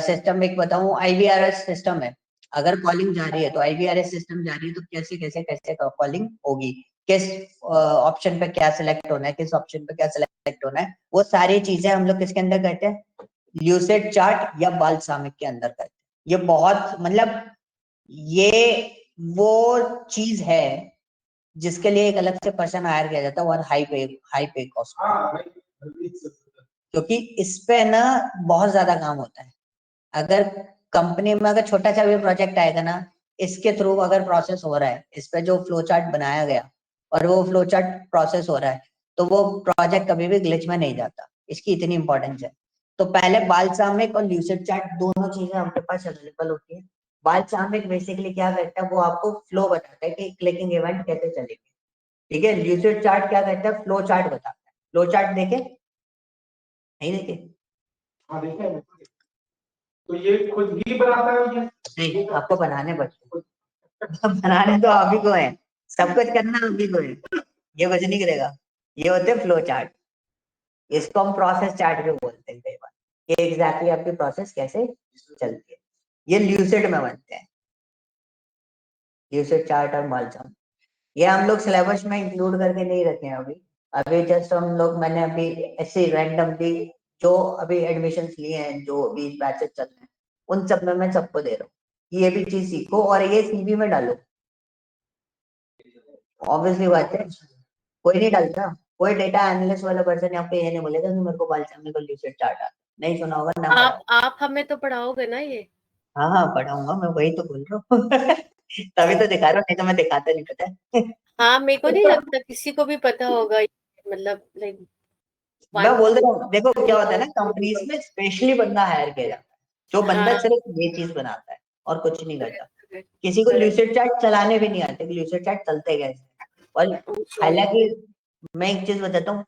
Speaker 1: सिस्टम, एक बताऊं IVRS सिस्टम है, अगर कॉलिंग जा रही है तो IVRS सिस्टम जा रही है तो कैसे कैसे कैसे कॉलिंग होगी, किस ऑप्शन पे क्या सिलेक्ट होना है, किस ऑप्शन पे क्या सिलेक्ट होना है, वो सारी चीजें हम लोग किसके अंदर करते हैं, ल्यूसेड चार्ट या बाल्सामिक के अंदर करते हैं। ये बहुत मतलब ये वो चीज है जिसके लिए एक अलग से पर्सन हायर किया जाता है, और हाई पे कॉस्ट, क्योंकि इस पे ना बहुत ज्यादा काम होता है। अगर कंपनी में अगर छोटा सा भी प्रोजेक्ट आएगा ना, इसके थ्रू अगर प्रोसेस हो रहा है, इस पे जो फ्लो चार्ट बनाया गया और वो फ्लो चार्ट प्रोसेस हो रहा है, तो वो प्रोजेक्ट कभी भी ग्लिच में नहीं जाता, इसकी इतनी इंपॉर्टेंस है। तो पहले बाल्सामिक और ल्यूसिड चार्ट दोनों चीजें आपके पास अवेलेबल होती है। बाल्सामिक बेसिकली क्या करता है, वो आपको फ्लो बताता है कि क्लिकिंग इवेंट कैसे चलेगी, ठीक है। ल्यूसिड चार्ट क्या करता है, फ्लो चार्ट बताता है। फ्लो चार्ट देखे नहीं देखे?
Speaker 3: हाँ देखा है। तो ये खुद ही बनाता है ये?
Speaker 1: नहीं, आपको बनाने पड़ते हैं। बनाने तो आप ही को है, सब कुछ करना आप ही को है, ये कुछ नहीं करेगा। ये होते हैं फ्लो चार्ट, इसको हम प्रोसेस चार्ट भी बोलते हैं कई बार, ये एग्जैक्टली आपकी प्रोसेस कैसे चलती है। ये ल्यूसिड में बनते हैं, ल्यूसिड चार्ट और बाल्सम, ये हम लोग सिलेबस में इंक्लूड करके नहीं रखे हैं अभी। अभी जस्ट हम लोग, मैंने अभी ऐसे रैंडमली जो अभी एडमिशन लिए हैं, जो अभी बैचेस चल रहे हैं, उन सब में मैं सबको दे रहा हूँ, ये भी चीज सीखो और ये CV में डालो। ऑब्वियसली बात है, कोई नहीं डालता, कोई डेटा एनालिस्ट वाला पर्सन आपको ये नहीं बोलेगा कि मेरे को बाल्सम को ल्यूसिड चार्ट आता, नहीं सुना होगा ना पढ़ा।
Speaker 2: आप हमें तो पढ़ाओगे ना ये?
Speaker 1: हाँ हाँ पढ़ाऊंगा, मैं वही तो बोल रहा हूँ। तभी तो दिखा रहा हूँ, नहीं तो मैं दिखाता नहीं, पता है।
Speaker 2: हाँ, मेरे को नहीं लगता किसी को भी पता होगा, मतलब लाइक
Speaker 1: मैं बोल रहा हूँ, देखो क्या होता है ना, कंपनीज में स्पेशली बंदा हायर किया जाता है, जो बंदा
Speaker 2: हाँ,
Speaker 1: सिर्फ ये चीज बनाता है और कुछ नहीं करता। किसी को ल्यूसिड चार्ट चलाने भी नहीं आते, ल्यूसिड चार्ट चलते कैसे। और हालांकि मैं एक चीज बताता हूँ,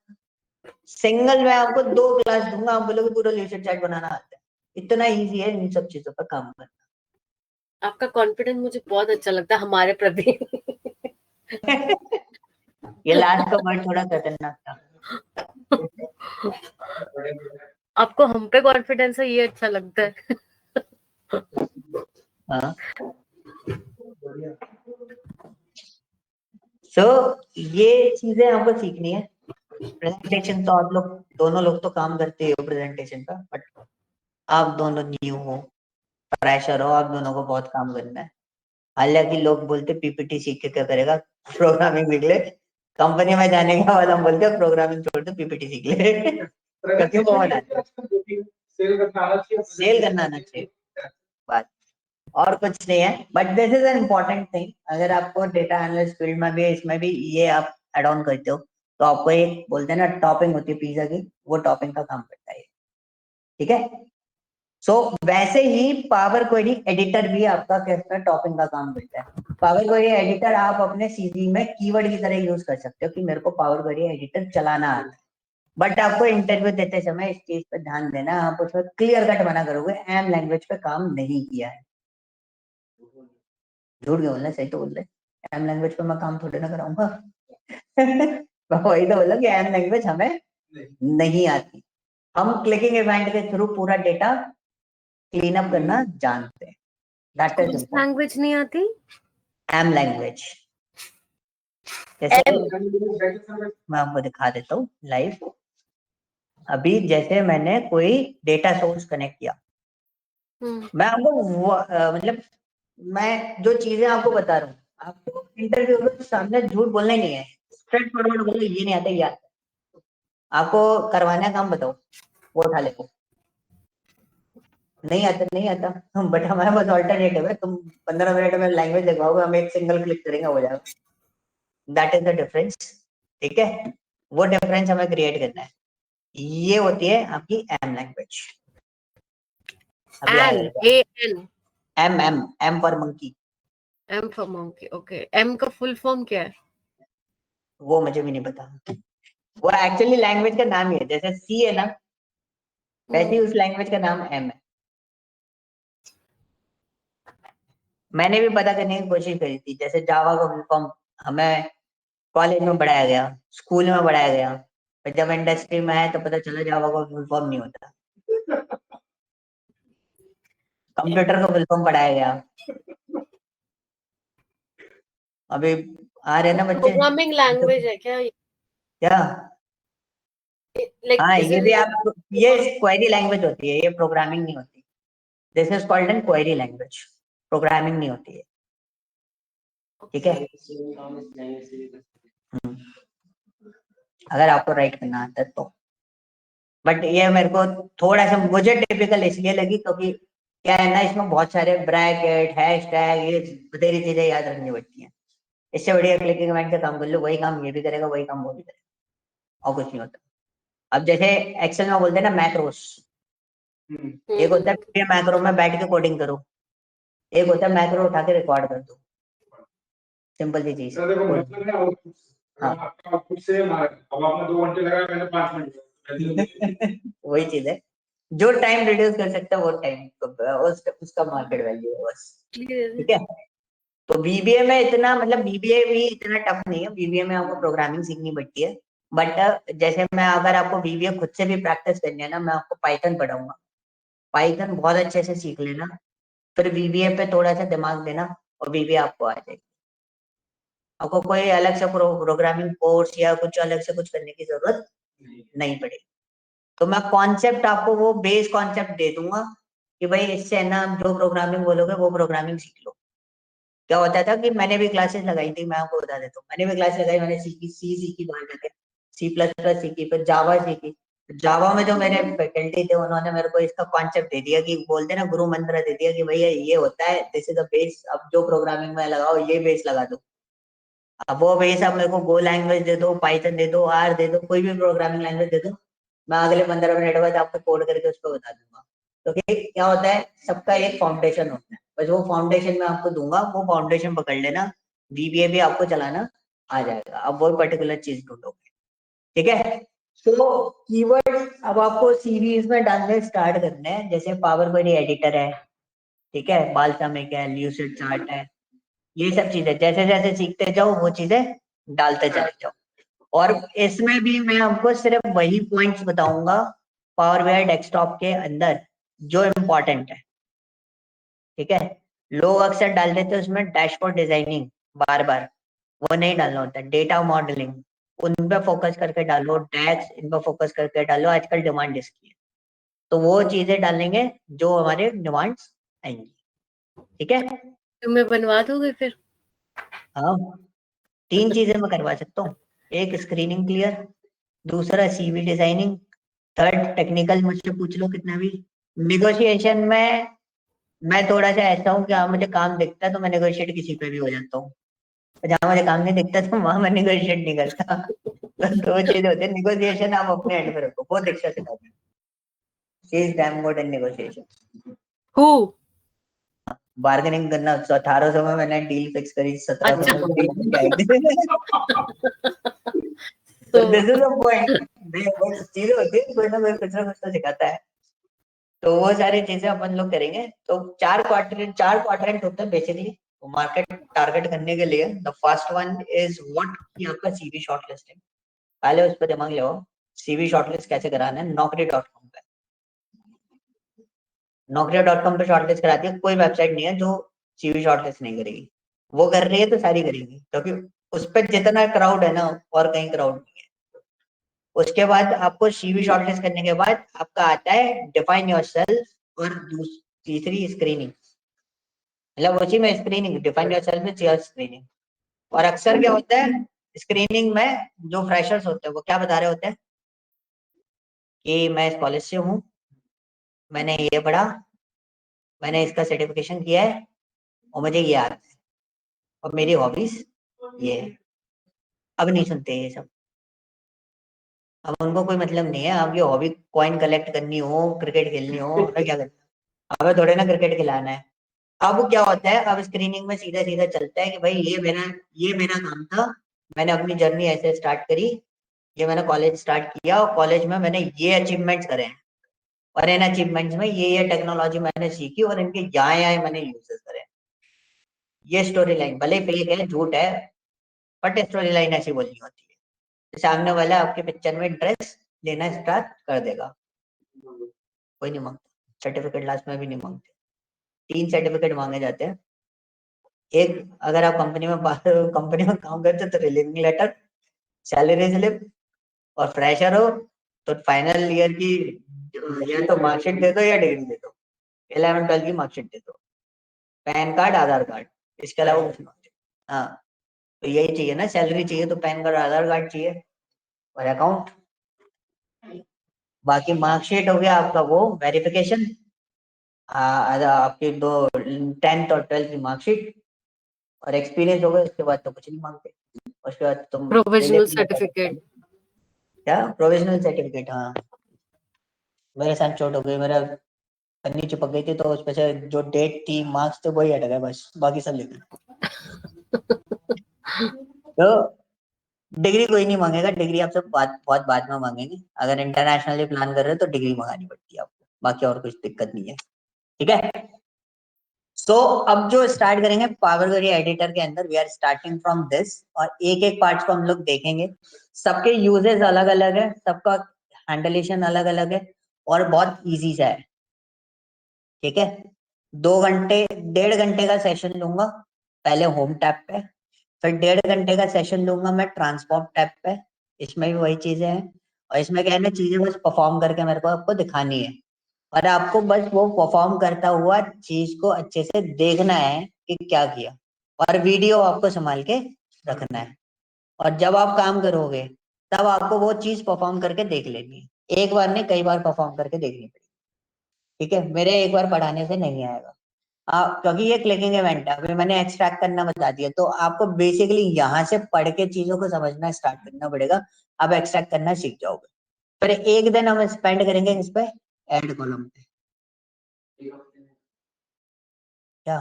Speaker 1: सिंगल मैं आपको 2 क्लास दूंगा, आप बोलोगे पूरा ल्यूसिड चार्ट बनाना आता है, इतना इजी है इन सब चीजों पर काम करना।
Speaker 2: आपका कॉन्फिडेंस मुझे बहुत अच्छा लगता है हमारे प्रति।
Speaker 1: ये लास्ट का वर्ड थोड़ा खतरनाक था।
Speaker 2: आपको हम पे कॉन्फिडेंस है, ये अच्छा लगता है।
Speaker 1: हाँ, सो ये चीजें आपको सीखनी है। प्रेजेंटेशन तो आप लोग दोनों लोग तो काम करते हो प्रेजेंटेशन का, बट आप दोनों न्यू हो, फ्रेशर हो, आप दोनों को बहुत काम करना है। हालांकि लोग बोलते PPT सीख के क्या करेगा, प्रोग्रामिंग सीख ले। कंपनी में जाने के बाद हम बोलते हैं प्रोग्रामिंग छोड़ दो, PPT सीख ले। क्योंकि वो सेल करना आना चाहिए बात, और कुछ नहीं है। But this is an important thing, अगर आपको डेटा एनालिस्ट फील्ड में भी, इसमें भी ये आप एड ऑन करते हो, तो आपको एक बोलते हैं ना टॉपिंग होती है पिज्जा की, वो टॉपिंग का काम करता है, ठीक है। सो वैसे ही पावर क्वेरी एडिटर भी आपका कैसे टॉपिंग का काम करता है। पावर क्वेरी एडिटर आप अपने सीवी में कीवर्ड की तरह यूज कर सकते हो कि मेरे को पावर क्वेरी एडिटर चलाना आता है, बट आपको इंटरव्यू देते समय इस चीज पर ध्यान देना, आप उसमें क्लियर कट मना करोगे एम लैंग्वेज पे काम नहीं किया है। झूठ क्यों बोलना, सही तो बोल रहे, एम लैंग्वेज पे मैं काम थोड़ी ना कराऊंगा। वही तो बोला कि एम लैंग्वेज हमें नहीं आती, हम क्लिकिंग इवेंट के थ्रू पूरा डेटा क्लीन अप करना जानते हैं। That is important.
Speaker 2: लैंग्वेज नहीं आती?
Speaker 1: एम लैंग्वेज, जैसे मैं आपको दिखा देता हूँ लाइव। अभी जैसे मैंने कोई डेटा सोर्स कनेक्ट किया, मैं आपको मतलब मैं जो चीजें आपको बता रहा हूँ, आपको इंटरव्यू में सामने झूठ बोलना ही नहीं है, स्ट्रेट फॉरवर्ड बोलो ये नहीं आता, ये आता है। आपको करवाना है काम, बताओ, वो उठा ले को। नहीं आता, नहीं आता, बट हमारे पास ऑल्टरनेटिव है, तुम 15 मिनट में लैंग्वेज दिखाओगे, हम एक सिंगल क्लिक करेंगे हो जाएगा। दैट इज द डिफरेंस, ठीक है, वो डिफरेंस हमें क्रिएट करना है। ये होती है आपकी M language. M M M for monkey.
Speaker 2: M for monkey, okay. M का फुल फॉर्म क्या है?
Speaker 1: वो मुझे भी नहीं पता, वो एक्चुअली लैंग्वेज का नाम ही है, जैसे सी है ना, वैसे ही उस लैंग्वेज का नाम एम है। मैंने भी पता करने की कोशिश करी थी, जैसे जावा का फुल फॉर्म हमें कॉलेज में पढ़ाया गया, स्कूल में पढ़ाया गया, पर जब इंडस्ट्री में आया तो पता चला जावा का फुल फॉर्म नहीं होता। कंप्यूटर का फुल फॉर्म पढ़ाया गया, अभी आ रहे ना बच्चे।
Speaker 2: प्रोग्रामिंग लैंग्वेज है क्या?
Speaker 1: क्या?
Speaker 2: Like,
Speaker 1: हाँ,
Speaker 2: is
Speaker 1: ये
Speaker 2: it
Speaker 1: भी
Speaker 2: like
Speaker 1: आप, ये क्वेरी लैंग्वेज होती है, ये प्रोग्रामिंग नहीं होती। This is called an query language, programming नहीं होती है, ठीक है। अगर आपको राइट करना आता है तो, बट ये मेरे को थोड़ा सा मुझे टिपिकल इसलिए लगी क्योंकि क्या है ना, इसमें बहुत सारे ब्रैकेट, हैशटैग, ये बतेरी चीजें याद रखनी पड़ती हैं। इससे बढ़िया क्लिकिंग इवेंट से काम कर लो, वही काम ये भी करेगा, वही काम वो भी करेगा, और कुछ नहीं होता। अब जैसे एक्सेल में बोलते हैं ना मैक्रोस, एक होता है मैक्रो में बैठ के कोडिंग करो, एक होता है मैक्रो उठा के रिकॉर्ड कर दो, सिंपल सी चीज।
Speaker 3: देखो मतलब है आउटपुट से अब आपने 2 घंटे लगाया, मैंने 5 मिनट।
Speaker 1: वही चीज है, जो टाइम रिड्यूस कर सकता है वो टाइम उसका मार्केट वैल्यू है बस, ठीक है। तो बीबीए में इतना, मतलब बीबीए भी इतना टफ नहीं है, बीबीए में आपको प्रोग्रामिंग सीखनी पड़ती है, बट जैसे मैं, अगर आपको बीबीए खुद से भी प्रैक्टिस करनी है ना, मैं आपको पाइथन पढ़ाऊंगा, पाइथन बहुत अच्छे से सीख लेना, फिर बीबीए पे थोड़ा सा दिमाग देना और बीबीए आपको आ जाएगी। आपको कोई अलग से प्रोग्रामिंग कोर्स या कुछ अलग से कुछ करने की जरूरत नहीं पड़ेगी। तो मैं कॉन्सेप्ट आपको वो बेस कॉन्सेप्ट दे दूंगा कि भाई इससे ना जो प्रोग्रामिंग बोलोगे वो प्रोग्रामिंग सीख लो। क्या होता था कि मैंने भी क्लासेस लगाई थी, मैं आपको बता देता हूँ, मैंने भी क्लास लगाई, मैंने सीखी, सी सीखी, बाहर जाके C++ सीखी, फिर जावा सीखी। जावा में जो मेरे फैकल्टी थे उन्होंने मेरे को इसका कॉन्सेप्ट दे दिया, कि बोलते ना गुरु मंत्र दे दिया कि भैया ये होता है, दिस इज द बेस, अब जो प्रोग्रामिंग में लगाओ ये बेस लगा दो। अब वो बेस आप मेरे को गो लैंग्वेज दे दो, पाइथन दे दो, आर दे दो, कोई भी प्रोग्रामिंग लैंग्वेज दे दो, मैं अगले 15 मिनट बाद आपको कोड करके उसको बता दूंगा। क्योंकि क्या होता है, सबका एक फाउंडेशन होता है, बस वो फाउंडेशन मैं आपको दूंगा, वो फाउंडेशन पकड़ लेना, बीबीए भी आपको चलाना आ जाएगा। अब वो पर्टिकुलर चीज ढूंढोगे, ठीक है। तो कीवर्ड अब आपको सीरीज में डालने स्टार्ट करने हैं, जैसे पावर क्वेरी एडिटर है, ठीक है, बाल्सामिक है, ल्यूसिड चार्ट है, ये सब चीजें जैसे जैसे सीखते जाओ वो चीजें डालते चले जाओ। और इसमें भी मैं आपको सिर्फ वही पॉइंट्स बताऊंगा पावर बीआई डेस्कटॉप के अंदर जो इम्पोर्टेंट है, ठीक है। लोग अक्सर डाल देते हैं उसमें डैशबोर्ड डिजाइनिंग, बार बार वो नहीं डालना होता, डेटा मॉडलिंग उन पे फोकस करके डालो, डैक्स इन पे फोकस करके डालो, आजकल डिमांड इसकी है, तो वो चीजें डालेंगे जो हमारे डिमांड्स आएंगी, ठीक है।
Speaker 2: तुम्हें बनवा दोगे फिर?
Speaker 1: हाँ, 3 चीजें मैं करवा सकता हूँ, एक स्क्रीनिंग क्लियर, दूसरा सीवी डिजाइनिंग, थर्ड टेक्निकल मुझसे पूछ लो कितना भी। निगोशिएशन में मैं थोड़ा सा ऐसा हूँ कि हाँ मुझे काम दिखता है तो मैं नेगोशिएट किसी पे भी हो जाता हूँ, जहाँ मुझे काम नहीं दिखता तो वहां मैं नेगोशिएट नहीं करता। तो 2 चीज होते हैं, निगोशिएशन आप अपने एंड पे रखो, बहुत अच्छा सिखाते हैं, she is damn good in negotiation.
Speaker 2: Who?
Speaker 1: Bargaining करना। 1800 में मैंने डील फिक्स करी, 1700 में डील क्या तो दिस इज द पॉइंट। चीजें होती है, कोई ना कोई कुछ ना कुछ तो सिखाता है। तो वो सारी चीजें अपन लोग करेंगे। तो 4 क्वाड्रेंट होता है बेसिकली मार्केट टारगेट करने के लिए। The first one is what, कि आपका सीवी शॉर्टलिस्टिंग। पहले उस पर दिमाग लगाओ, सीवी शॉर्टलिस्ट कैसे कराना है। Naukri.com पे, Naukri.com पे शॉर्टलिस्ट कराती है। कोई वेबसाइट नहीं है जो सीवी शॉर्टलिस्ट नहीं करेगी। वो कर रही है तो सारी करेगी, क्योंकि उस पर जितना क्राउड है ना, और कहीं क्राउड नहीं है। उसके बाद आपको सीवी शॉर्टलिस्ट करने के बाद आपका आता है डिफाइन योरसेल्फ और तीसरी स्क्रीनिंग। मतलब उसी में स्क्रीनिंग, डिफाइन योरसेल्फ में स्क्रीनिंग। और अक्सर क्या होता है स्क्रीनिंग में, जो फ्रेशर्स होते हैं वो क्या बता रहे होते हैं कि मैं इस कॉलेज से हूँ, मैंने ये पढ़ा, मैंने इसका सर्टिफिकेशन किया है, और मुझे ये आता है, और मेरी हॉबीज ये है। अब नहीं सुनते ये सब। अब उनको कोई मतलब नहीं है आपकी हॉबी कॉइन कलेक्ट करनी हो, क्रिकेट खेलनी हो, हमें क्या करना, हमें थोड़े ना क्रिकेट खिलाना है। अब क्या होता है, अब स्क्रीनिंग में सीधा सीधा चलता है कि भाई ये मेरा काम था, मैंने अपनी जर्नी ऐसे स्टार्ट करी, ये मैंने कॉलेज स्टार्ट किया, और कॉलेज में मैंने ये अचीवमेंट्स करे हैं, और इन अचीवमेंट्स में ये टेक्नोलॉजी मैंने सीखी, और इनके यहाँ यहाँ मैंने यूजेस करे हैं। ये स्टोरी लाइन भले फेक है, झूठ है, बट स्टोरी लाइन ऐसी बोलनी होती है। सामने वाला आपके पिक्चर में इंटरेस्ट लेना स्टार्ट कर देगा। कोई नहीं मांगता सर्टिफिकेट, लास्ट में भी नहीं मांगते। 3 सर्टिफिकेट मांगे जाते हैं। एक, अगर आप कंपनी में काम करते हो तो रिलीविंग लेटर, सैलरी स्लिप, और फ्रेशर हो तो फाइनल ईयर की या तो मार्कशीट दे दो या डिग्री दे दो, 11 12 की मार्कशीट दे दो, पैन कार्ड, आधार कार्ड, इसके अलावा कुछ नहीं। हाँ, तो यही चाहिए ना, सैलरी चाहिए तो पैन कार्ड, आधार कार्ड चाहिए, और अकाउंट। बाकी मार्कशीट हो गया आपका वो वेरिफिकेशन, आपकी 10th और 12th की मार्कशीट, और एक्सपीरियंस हो गया। उसके बाद तो कुछ नहीं मांगते। उसके बाद तुम
Speaker 2: प्रोविजनल सर्टिफिकेट।
Speaker 1: क्या प्रोविजनल सर्टिफिकेट? हाँ, मेरे साथ चोट हो गई, मेरा पन्नी चिपक गई थी, तो उस पे से जो डेट थी, मार्क्स थे, वही हट गए बस, बाकी सब लिख तो डिग्री कोई नहीं मांगेगा, डिग्री आपसे बहुत बाद में मांगेंगे। अगर इंटरनेशनली प्लान कर रहे हो तो डिग्री मंगानी पड़ती है आपको, बाकी और कुछ दिक्कत नहीं है। ठीक है। सो अब जो स्टार्ट करेंगे पावर क्वेरी एडिटर के अंदर, we are starting from this, और एक एक पार्ट को हम लोग देखेंगे। सबके यूजेस अलग अलग है, सबका हैंडलेशन अलग अलग है, और बहुत इजी सा है। ठीक है। 1.5 घंटे का सेशन लूंगा पहले होम टैब पे, फिर 1.5 घंटे का सेशन लूंगा मैं ट्रांसफॉर्म टैब पे। इसमें भी वही चीजें हैं, और इसमें क्या है ना, चीजें बस परफॉर्म करके मेरे को आपको दिखानी है, और आपको बस वो परफॉर्म करता हुआ चीज को अच्छे से देखना है कि क्या किया, और वीडियो आपको संभाल के रखना है। और जब आप काम करोगे तब आपको वो चीज परफॉर्म करके देख लेनी है, एक बार नहीं कई बार परफॉर्म करके देखनी पड़ेगी। ठीक है, मेरे एक बार पढ़ाने से नहीं आएगा। क्योंकि ये क्लिकिंग इवेंट है, अभी मैंने एक्सट्रैक्ट करना बता दिया, तो आपको बेसिकली यहाँ से पढ़ के चीजों को समझना स्टार्ट करना पड़ेगा। अब एक्सट्रैक्ट करना सीख जाओगे। फिर एक दिन हम स्पेंड करेंगे इस पे, ऐड कॉलम पे। क्या?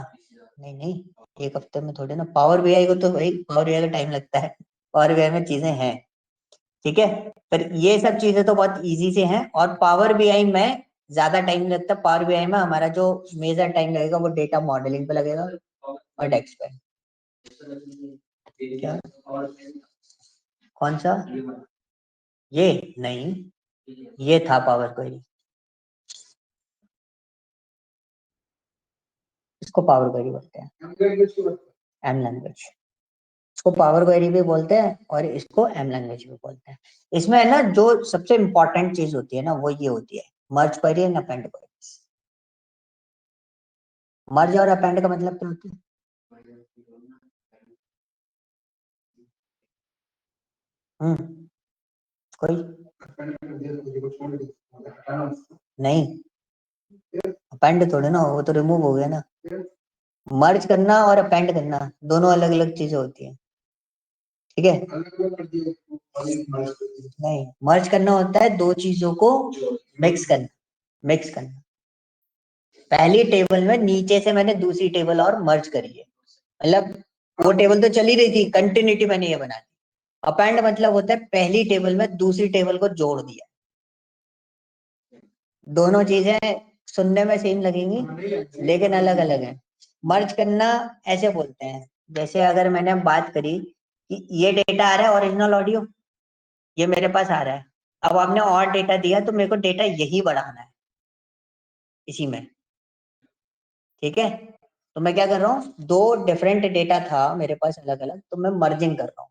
Speaker 1: नहीं नहीं, एक हफ्ते में थोड़े ना। पावर बीआई को तो भाई, पावर बीआई का टाइम लगता है, पावर बीआई में चीजें हैं। ठीक है। पर ये सब चीजें तो बहुत इजी से हैं, और पावर बीआई में ज्यादा टाइम लगता है। पावर बीआई में हमारा जो मेजर टाइम लगेगा वो डेटा मॉडलिंग पे लगेगा, और टेक्स्ट पे। क्या? कौन सा? ये नहीं, ये था पावर क्वेरी। इसको पावर क्वेरी बोलते हैं, एम लैंग्वेज। इसको पावर क्वेरी भी बोलते हैं, और इसको एम लैंग्वेज भी बोलते हैं। इसमें है ना, जो सबसे इंपॉर्टेंट चीज होती है ना, वो ये होती है मर्ज क्वेरी एंड अपेंड क्वेरी। मर्ज और अपेंड का मतलब क्या होता है? कोई नहीं, अपेंड थोड़े ना, वो तो रिमूव हो गया ना। मर्ज करना और अपेंड करना दोनों अलग अलग चीजें होती है। ठीक है। नहीं, मर्ज करना होता है दो चीजों को मिक्स करना, मिक्स करना। पहली टेबल में नीचे से मैंने दूसरी टेबल और मर्ज करी है, मतलब वो टेबल तो चली रही थी, कंटिन्यूटी मैंने ये बना दी। अपेंड मतलब होता है पहली टेबल में दूसरी टेबल को जोड़ दिया। दोनों चीजें सुनने में सेम लगेंगी लेकिन अलग अलग है। मर्ज करना ऐसे बोलते हैं, जैसे अगर मैंने बात करी कि ये डेटा आ रहा है ओरिजिनल ऑडियो, ये मेरे पास आ रहा है, अब आपने और डेटा दिया तो मेरे को डेटा यही बढ़ाना है इसी में, ठीक है। तो मैं क्या कर रहा हूँ, दो डिफरेंट डेटा था मेरे पास अलग अलग, तो मैं मर्जिंग कर रहा हूँ,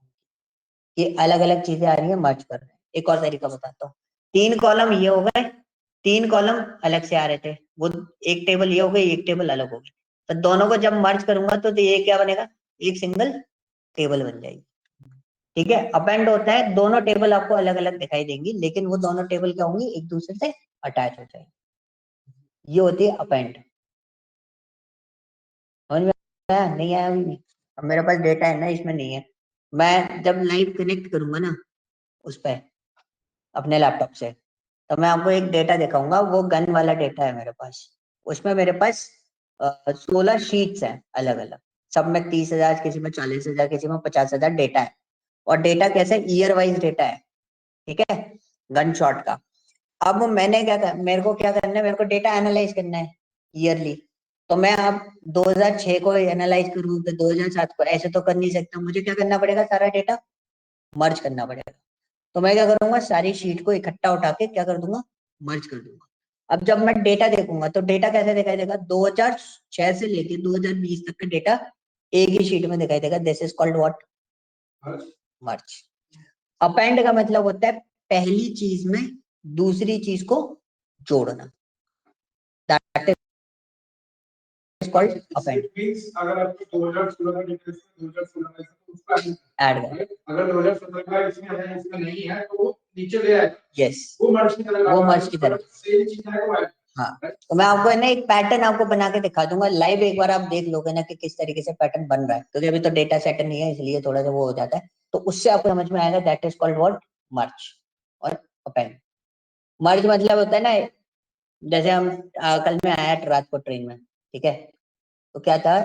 Speaker 1: ये अलग अलग चीजें आ रही है, मर्ज कर रहे हैं। एक और तरीका बताता हूँ, 3 कॉलम ये हो गए, 3 कॉलम अलग से आ रहे थे, वो एक टेबल ये हो गई, एक टेबल अलग हो गई, तो दोनों को जब मर्ज करूंगा तो ये क्या बनेगा, एक सिंगल टेबल बन जाएगी, ठीक है। अपेंड होता है दोनों टेबल आपको अलग अलग दिखाई देंगी, लेकिन वो दोनों टेबल क्या होंगी, एक दूसरे से अटैच हो जाएगी, ये होती है अपेंड। समझ में आया, नहीं आया अभी भी? अब मेरे पास डेटा है ना, इसमें नहीं है, मैं जब लाइव कनेक्ट करूंगा ना उस पर अपने लैपटॉप से, तो मैं आपको एक डेटा दिखाऊंगा, वो गन वाला डेटा है मेरे पास। उसमें मेरे पास 16 शीट्स हैं अलग अलग, सब में 30,000, किसी में 40,000, किसी में 50,000 डेटा है। और डेटा कैसे, ईयर वाइज डेटा है, ठीक है, गन शॉट का। अब मैंने मेरे को क्या करना है, मेरे को डेटा एनालाइज करना है ईयरली, तो मैं अब 2006 को एनालाइज करूँ तो 2007 को, ऐसे तो कर नहीं सकता, मुझे क्या करना पड़ेगा, सारा डेटा मर्ज करना पड़ेगा। तो मैं क्या करूंगा, सारी शीट को इकट्ठा उठा के क्या कर दूंगा, मर्ज कर दूंगा। अब जब मैं डेटा देखूंगा तो डेटा कैसे दिखाई देगा, 2006 से लेके 2020 तक का डेटा एक ही शीट में दिखाई देगा, this is called what, merge. Append का मतलब होता है पहली चीज में दूसरी चीज को जोड़ना, that is called append.
Speaker 3: Means अगर आपको 2016 का डिटेल्स 2016 में तो उसका
Speaker 1: ऐड कर,
Speaker 3: अगर 2017 का इसमें है इसमें नहीं है तो वो नीचे ले आएगा,
Speaker 1: यस,
Speaker 3: वो मर्ज की तरह,
Speaker 1: वो मर्ज की तरह
Speaker 3: सेम चीज है वो।
Speaker 1: हाँ, तो मैं आपको है ना एक पैटर्न आपको बना के दिखा दूंगा लाइव, एक बार आप देख लोगे ना कि किस तरीके से पैटर्न बन रहा है, क्योंकि अभी तो डेटा सेट नहीं है इसलिए थोड़ा सा वो हो जाता है, तो उससे आपको समझ में आएगा, दैट इज कॉल्ड व्हाट, मर्ज और अपेंड। मर्ज मतलब होता है ना, जैसे हम कल में आया रात को ट्रेन में, ठीक है, तो क्या था,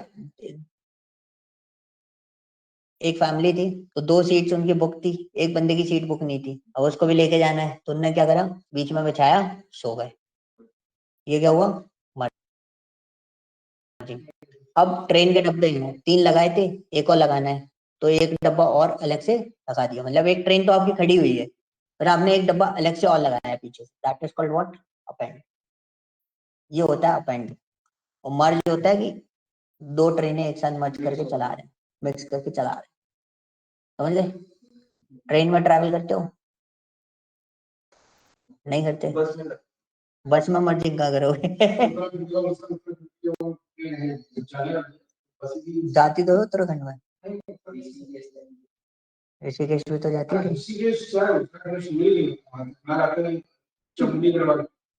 Speaker 1: एक फैमिली थी, तो 2 सीट्स उनकी बुक थी, एक बंदे की सीट बुक नहीं थी, अब उसको भी लेके जाना है, तो उन्होंने क्या करा, बीच में बिछाया, सो गए, ये क्या हुआ, मर्जिंग। अब ट्रेन के डब्बे हैं, 3 लगाए थे, एक और लगाना है, तो एक डब्बा और अलग से लगा दिया, मतलब एक ट्रेन तो आपकी खड़ी हुई है, पर आपने एक डब्बा अलग से और लगाया है पीछे, that is called what, append. ये होता है अपेंड। और मर्ज होता है कि 2 ट्रेनें एक साथ मर्ज करके चला रहे हैं, मिक्स करके चला रहे हैं, समझ गए। ट्रेन में ट्रैवल करते हो, नहीं करते, बस में मर्जिंग का करोगे जाती तो उत्तराखंड में, ऋषिकेश भी तो जाती है,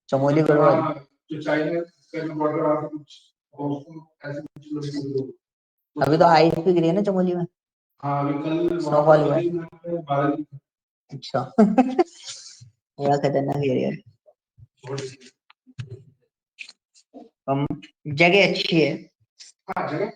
Speaker 1: चमोली गढ़वाल,
Speaker 3: जो चाइना का बॉर्डर आता कुछ ऐसे कुछ,
Speaker 1: अभी तो आइस भी गिरी है ना चमोली में,
Speaker 3: हाँ कल
Speaker 1: स्नोफॉल हुआ है, अच्छा बड़ा खतरनाक एरिया है, जगह अच्छी है,
Speaker 3: हाँ जगह